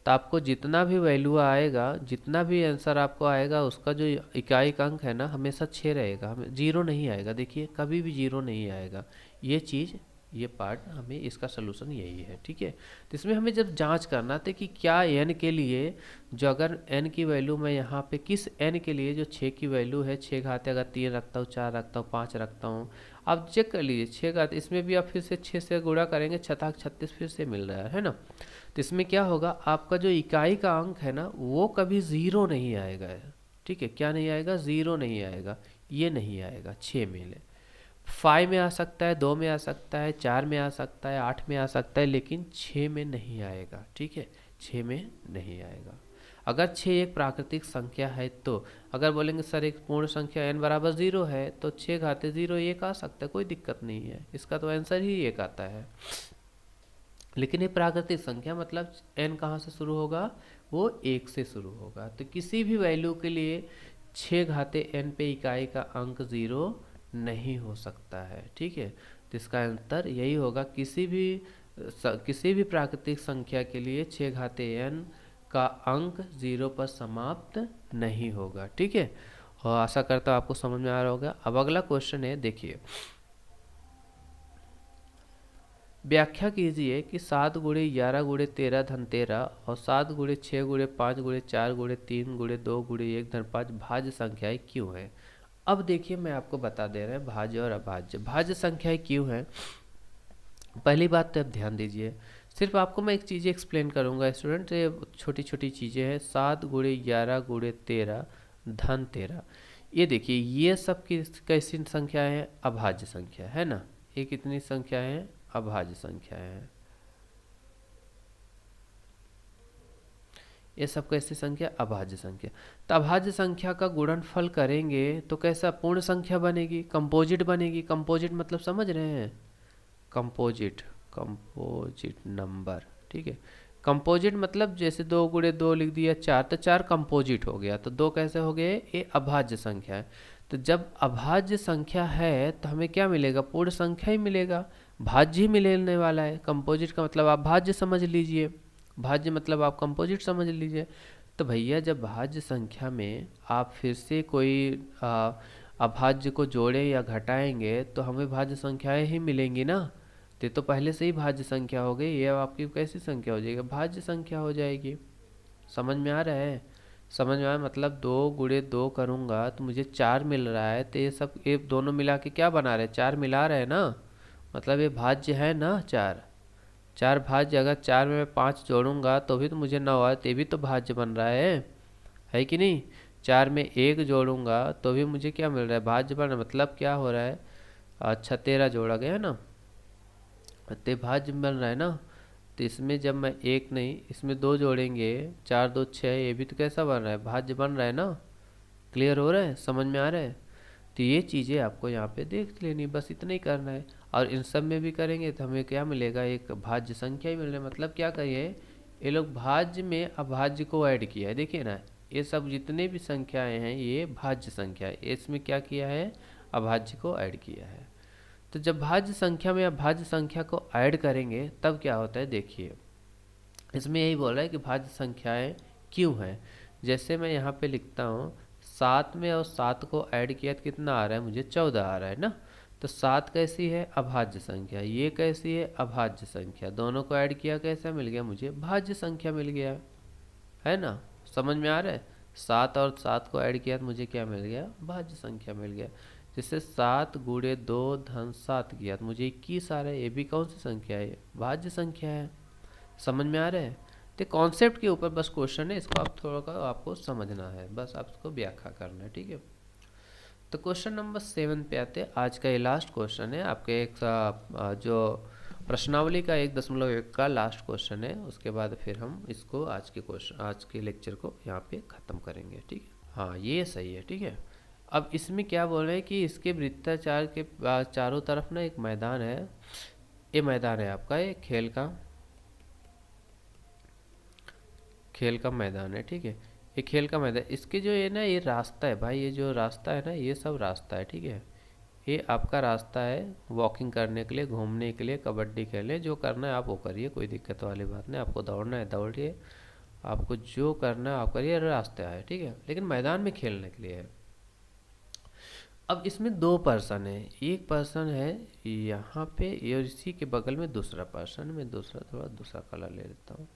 तो आपको जितना भी वैल्यू आएगा, जितना भी आंसर आपको आएगा, उसका जो इकाई का अंक है ना हमेशा 6 रहेगा, हमें 0 नहीं आएगा। देखिए कभी भी 0 नहीं आएगा। ये चीज़, ये पार्ट हमें, इसका सलूशन यही है, ठीक है। तो इसमें हमें जब जांच करना था कि क्या n के लिए, जो अगर n की वैल्यू मैं यहाँ पे किस n के लिए जो 6 की वैल्यू है, 6 घाते अगर 3 रखता हूँ, 4 रखता हूँ, 5 रखता हूँ, आप चेक कर लीजिए 6 घात, इसमें भी आप फिर से 6 से गुणा करेंगे, 6 36 फिर से मिल रहा है ना। तो इसमें क्या होगा, आपका जो इकाई का अंक है ना वो कभी 0 नहीं आएगा, ठीक है, क्या नहीं आएगा, 0 नहीं आएगा, ये नहीं आएगा। 6 में ले, 5 में आ सकता है, 2 में आ सकता है, 4 में आ सकता है, 8 में आ सकता है, लेकिन 6 में नहीं आएगा, ठीक है, 6 में नहीं आएगा। अगर 6 एक प्राकृतिक संख्या है तो, अगर बोलेंगे सर एक पूर्ण संख्या n बराबर 0 है तो 6 घाते 0 एक आ सकता है, कोई दिक्कत नहीं है, इसका तो आंसर ही एक आता है। लेकिन ये प्राकृतिक संख्या मतलब n कहाँ से शुरू होगा, वो 1 से शुरू होगा। तो किसी भी वैल्यू के लिए 6 घाते n पे इकाई का अंक 0 नहीं हो सकता है, ठीक है। तो इसका अंतर यही होगा, किसी भी प्राकृतिक संख्या के लिए 6 घाते n का अंक 0 पर समाप्त नहीं होगा, ठीक है। और आशा करता हूँ आपको समझ में आ रहा होगा। अब अगला क्वेश्चन है, देखिए, व्याख्या कीजिए कि 7 गुणे 11 गुणे 13 धन 13 और 7 गुणे 6 गुणे 5 गुणे 4 गुणे 3 गुणे 2 गुणे 1 धन 5 भाज्य संख्याएं क्यों हैं। अब देखिए मैं आपको बता दे रहा है भाज्य और अभाज्य, भाज्य संख्याएं क्यों हैं। पहली बात तो आप ध्यान दीजिए, सिर्फ आपको मैं एक चीज़ एक्सप्लेन करूंगा स्टूडेंट, ये छोटी छोटी चीज़ें हैं। 7 गुणे 11 गुणे 13 धन 13, ये देखिए ये सब की कैसी संख्या है, अभाज्य संख्या है ना। ये कितनी संख्या है, अभाज्य संख्या है। ये सब कैसी संख्या, अभाज्य संख्या। तो अभाज्य संख्या का गुणनफल करेंगे तो कैसा पूर्ण संख्या बनेगी, कंपोजिट बनेगी। कंपोजिट मतलब समझ रहे हैं, कंपोजिट, कंपोजिट नंबर, ठीक है। कंपोजिट मतलब जैसे 2 गुणे 2 लिख दिया 4, तो 4 कंपोजिट हो गया, तो 2 कैसे हो गए, ये अभाज्य संख्या है। तो जब अभाज्य संख्या है तो हमें क्या मिलेगा, पूर्ण संख्या ही मिलेगा, भाज्य ही मिलने वाला है। कंपोजिट का मतलब आप भाज्य समझ लीजिए, भाज्य मतलब आप कंपोजिट समझ लीजिए। तो भैया जब भाज्य संख्या में आप फिर से कोई अभाज्य को जोड़ें या घटाएंगे तो हमें भाज्य संख्याएं ही मिलेंगी ना। तो पहले से ही भाज्य संख्या हो गई, ये अब आपकी कैसी संख्या हो जाएगी, भाज्य संख्या हो जाएगी। समझ में आ रहा है, समझ में आया, मतलब 2 गुणे 2 करूँगा तो मुझे 4 मिल रहा है, तो ये सब ये दोनों मिला के क्या बना रहे हैं, 4 मिला रहे हैं ना, मतलब ये भाज्य है ना। 4 4 भाज्य, अगर 4 में मैं 5 जोड़ूंगा तो भी तो मुझे 9 आए, तो भी तो भाज्य बन रहा है कि नहीं। 4 में 1 जोड़ूंगा तो भी मुझे क्या मिल रहा है, भाज्य बन रहा है। मतलब क्या हो रहा है, अच्छा 13 जोड़ा गया ना, तो भाज्य बन रहा है ना। तो इसमें जब मैं 1 नहीं, इसमें 2 जोड़ेंगे, 4 2 6, ये भी तो कैसा बन रहा है, भाज्य बन रहा है ना। क्लियर हो रहा है, समझ में आ रहा है। तो ये चीज़ें आपको यहाँ पे देख लेनी, बस इतना ही करना है। और इन सब में भी करेंगे तो हमें क्या मिलेगा, एक भाज्य संख्या ही मिलने, मतलब क्या करिए, ये लोग भाज्य में अभाज्य को ऐड किया है, देखिए ना, ये सब जितने भी संख्याएं हैं ये भाज्य संख्या है, इसमें क्या किया है, अभाज्य को ऐड किया है। तो जब भाज्य संख्या में अभाज्य संख्या को ऐड करेंगे तब क्या होता है, देखिए इसमें यही बोल रहा है कि भाज्य संख्याएं क्यों हैं। जैसे मैं यहाँ पे लिखता हूँ 7 में और 7 को ऐड किया तो कितना आ रहा है, मुझे 14 आ रहा है ना। तो 7 कैसी है, अभाज्य संख्या, ये कैसी है, अभाज्य संख्या, दोनों को ऐड किया कैसा मिल गया, मुझे भाज्य संख्या मिल गया, है ना। समझ में आ रहा है, 7 और 7 को ऐड किया तो मुझे क्या मिल गया, भाज्य संख्या मिल गया। जैसे 7 गुणे 2 धन 7 किया तो मुझे 21 आ रहा है, ये भी कौन सी संख्या है, भाज्य संख्या है। समझ में आ रहा है। तो कॉन्सेप्ट के ऊपर बस क्वेश्चन है, इसको आप थोड़ा का आपको समझना है, बस आपको व्याख्या करना है, ठीक है। तो क्वेश्चन नंबर 7 पे आते हैं। आज का ये लास्ट क्वेश्चन है आपके एक जो प्रश्नावली का 1.1 का लास्ट क्वेश्चन है, उसके बाद फिर हम इसको आज के लेक्चर को यहाँ पे ख़त्म करेंगे, ठीक है। हाँ ये सही है, ठीक है। अब इसमें क्या बोल रहे हैं कि इसके वृत्ताचार के चारों तरफ ना एक मैदान है, ये मैदान है आपका, ये खेल का मैदान है, ठीक है। ये खेल का मैदान, इसके जो ये ना ये रास्ता है भाई, ये जो रास्ता है ना ये सब रास्ता है, ठीक है। ये आपका रास्ता है वॉकिंग करने के लिए, घूमने के लिए, कबड्डी खेलने, जो करना है आप वो करिए, कोई दिक्कत वाली बात नहीं। आपको दौड़ना है दौड़िए, आपको जो करना है आप करिए, रास्ता है, ठीक है, लेकिन मैदान में खेलने के लिए है। अब इसमें 2 पर्सन है, एक पर्सन है यहाँ पे, और इसी के बगल में दूसरा पर्सन, मैं दूसरा कलर ले लेता हूँ,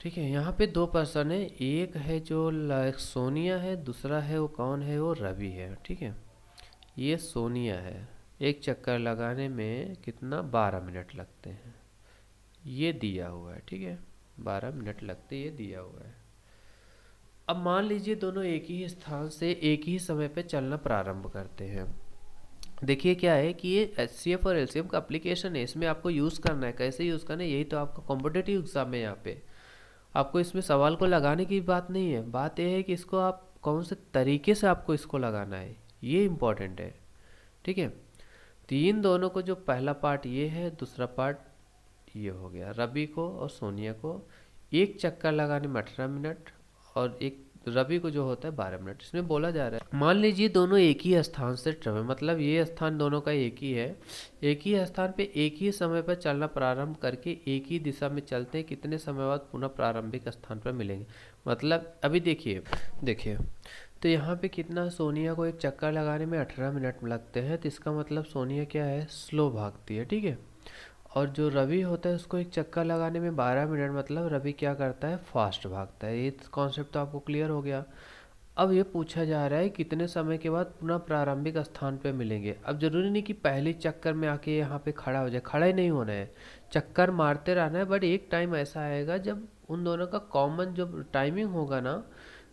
ठीक है। यहाँ पे 2 पर्सन है, एक है जो सोनिया है, दूसरा है वो कौन है, वो रवि है, ठीक है। ये सोनिया है, एक चक्कर लगाने में कितना 12 मिनट लगते हैं, ये दिया हुआ है, ठीक है, 12 मिनट लगते ये दिया हुआ है। अब मान लीजिए दोनों एक ही स्थान से एक ही समय पे चलना प्रारंभ करते हैं। देखिए क्या है कि ये HCF और LCM का एप्लीकेशन है, इसमें आपको यूज़ करना है, कैसे यूज़ करना है, यही तो आपका कॉम्पिटेटिव एग्जाम है। यहाँ पे आपको इसमें सवाल को लगाने की बात नहीं है, बात यह है कि इसको आप कौन से तरीके से आपको इसको लगाना है, ये इम्पोर्टेंट है, ठीक है। तीन दोनों को जो पहला पार्ट ये है, दूसरा पार्ट ये हो गया, रवि को और सोनिया को एक चक्कर लगाने में 18 मिनट, और एक रवि को जो होता है 12 मिनट। इसमें बोला जा रहा है मान लीजिए दोनों एक ही स्थान से ट्रेवल, मतलब ये स्थान दोनों का एक ही है, एक ही स्थान पे एक ही समय पर चलना प्रारंभ करके एक ही दिशा में चलते हैं, कितने समय बाद पुनः प्रारंभिक स्थान पर मिलेंगे। मतलब अभी देखिए देखिए तो यहाँ पे कितना, सोनिया को एक चक्कर लगाने में 18 मिनट लगते हैं, तो इसका मतलब सोनिया क्या है, स्लो भागती है, ठीक है। और जो रवि होता है उसको एक चक्कर लगाने में 12 मिनट, मतलब रवि क्या करता है, फास्ट भागता है। ये कॉन्सेप्ट तो आपको क्लियर हो गया। अब ये पूछा जा रहा है कितने समय के बाद पुनः प्रारंभिक स्थान पे मिलेंगे। अब जरूरी नहीं कि पहले चक्कर में आके यहाँ पे खड़ा हो जाए, खड़ा ही नहीं होना है, चक्कर मारते रहना है, बट एक टाइम ऐसा आएगा जब उन दोनों का कॉमन जो टाइमिंग होगा ना,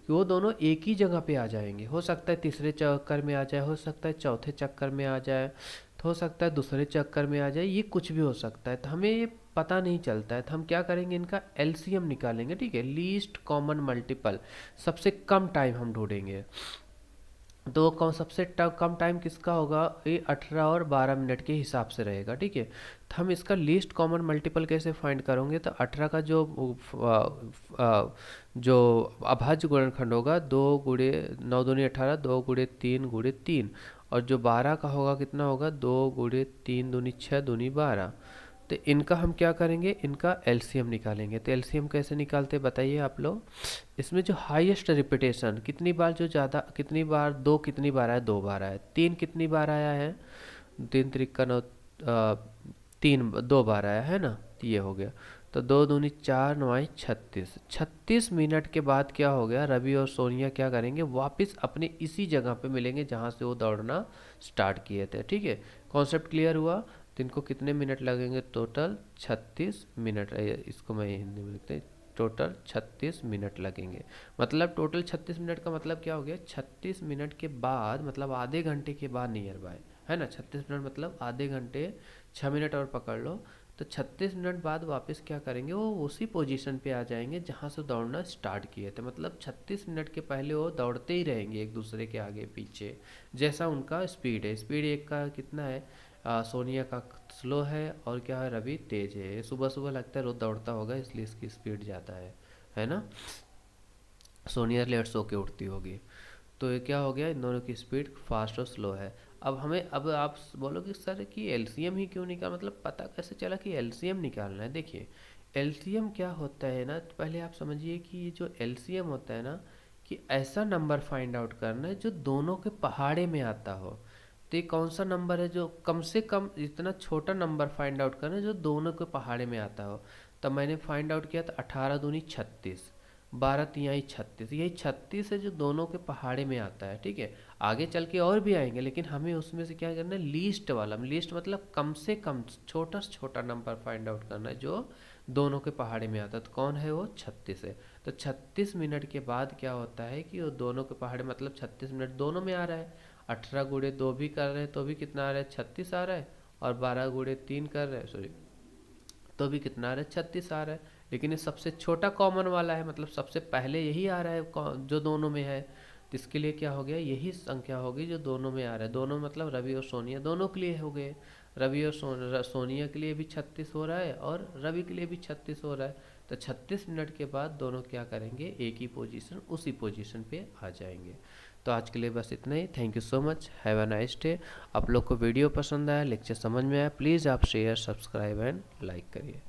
कि वो दोनों एक ही जगह पे आ जाएंगे। हो सकता है तीसरे चक्कर में आ जाए, हो सकता है चौथे चक्कर में आ जाए, तो हो सकता है दूसरे चक्कर में आ जाए, ये कुछ भी हो सकता है, तो हमें ये पता नहीं चलता है। तो हम क्या करेंगे, इनका LCM निकालेंगे, ठीक है, लीस्ट कॉमन मल्टीपल, सबसे कम टाइम हम ढूंढेंगे। तो कौन सबसे कम टाइम किसका होगा, ये 18 और 12 मिनट के हिसाब से रहेगा, ठीक है। तो हम इसका लीस्ट कॉमन मल्टीपल कैसे फाइंड करेंगे, तो 18 का जो अभाज्य गुणनखंड होगा, 2 गुणे 9 दूनी 18, 2 गुणे 3 गुणे 3, और जो 12 का होगा कितना होगा, 2 गुणे 3 दूनी 6 दूनी 12। तो इनका हम क्या करेंगे, इनका LCM निकालेंगे। तो LCM कैसे निकालते बताइए आप लोग। इसमें जो हाईएस्ट रिपीटेशन कितनी बार, जो ज़्यादा कितनी बार, 2 कितनी बार आया, 2 बार आया, 3 कितनी बार आया है, 3 त्रिका 9, 3 2 बार आया है ना, तो ये हो गया। तो 2 दूनी 4 9 36, 36 मिनट के बाद क्या हो गया, रवि और सोनिया क्या करेंगे, वापस अपने इसी जगह पे मिलेंगे जहाँ से वो दौड़ना स्टार्ट किए थे, ठीक है। कॉन्सेप्ट क्लियर हुआ। तो इनको कितने मिनट लगेंगे, टोटल 36 मिनट, इसको मैं हिंदी में लिखते हैं, टोटल 36 मिनट लगेंगे। मतलब टोटल 36 मिनट का मतलब क्या हो गया, 36 मिनट के बाद, मतलब आधे घंटे के बाद नियर बाय, है ना। 36 मिनट मतलब आधे घंटे, 6 मिनट और पकड़ लो, तो 36 मिनट बाद वापस क्या करेंगे, वो उसी पोजीशन पे आ जाएंगे जहाँ से दौड़ना स्टार्ट किए थे। मतलब 36 मिनट के पहले वो दौड़ते ही रहेंगे एक दूसरे के आगे पीछे, जैसा उनका स्पीड है। स्पीड एक का कितना है, सोनिया का स्लो है और क्या है, रवि तेज है। ये सुबह सुबह लगता है रोज दौड़ता होगा इसलिए इसकी स्पीड ज़्यादा है ना। सोनिया लेट सो के उठती होगी। तो ये क्या हो गया, इन दोनों की स्पीड फास्ट और स्लो है। अब आप बोलोगे सर कि एलसीएम ही क्यों निकाल, मतलब पता कैसे चला कि एलसीएम निकालना है। देखिए एलसीएम क्या होता है ना, तो पहले आप समझिए कि ये जो एलसीएम होता है ना, कि ऐसा नंबर फाइंड आउट करना है जो दोनों के पहाड़े में आता हो। तो ये कौन सा नंबर है जो कम से कम इतना छोटा नंबर फाइंड आउट करना है जो दोनों के पहाड़े में आता हो। तब मैंने फाइंड आउट किया था 18 दूनी 36, 12 तिहाई 36, यही 36 है जो दोनों के पहाड़े में आता है। ठीक है, आगे चल के और भी आएंगे लेकिन हमें उसमें से क्या करना है, लीस्ट वाला। लीस्ट मतलब कम से कम छोटा से छोटा नंबर फाइंड आउट करना है जो दोनों के पहाड़े में आता है। तो कौन है वो, 36 है। तो 36 मिनट के बाद क्या होता है कि वो दोनों के पहाड़े, मतलब 36 मिनट दोनों में आ रहा है। 18 गुणे 2 भी कर रहे हैं तो भी कितना आ रहा है, 36 आ रहा है। और 12 गुणे 3 कर रहे हैं, सॉरी, तो भी कितना आ रहा है, 36 आ रहा है। लेकिन ये सबसे छोटा कॉमन वाला है, मतलब सबसे पहले यही आ रहा है जो दोनों में है। तो इसके लिए क्या हो गया, यही संख्या होगी जो दोनों में आ रहा है। दोनों मतलब रवि और सोनिया दोनों के लिए हो गए। रवि और सोनिया के लिए भी 36 हो रहा है और रवि के लिए भी 36 हो रहा है। तो 36 मिनट के बाद दोनों क्या करेंगे, एक ही पोजीशन उसी पोजीशन पे आ जाएंगे। तो आज के लिए बस इतना ही। Thank you so much, have a nice day. आप लोग को वीडियो पसंद आया, लेक्चर समझ में आया, प्लीज़ आप शेयर, सब्सक्राइब एंड लाइक करिए।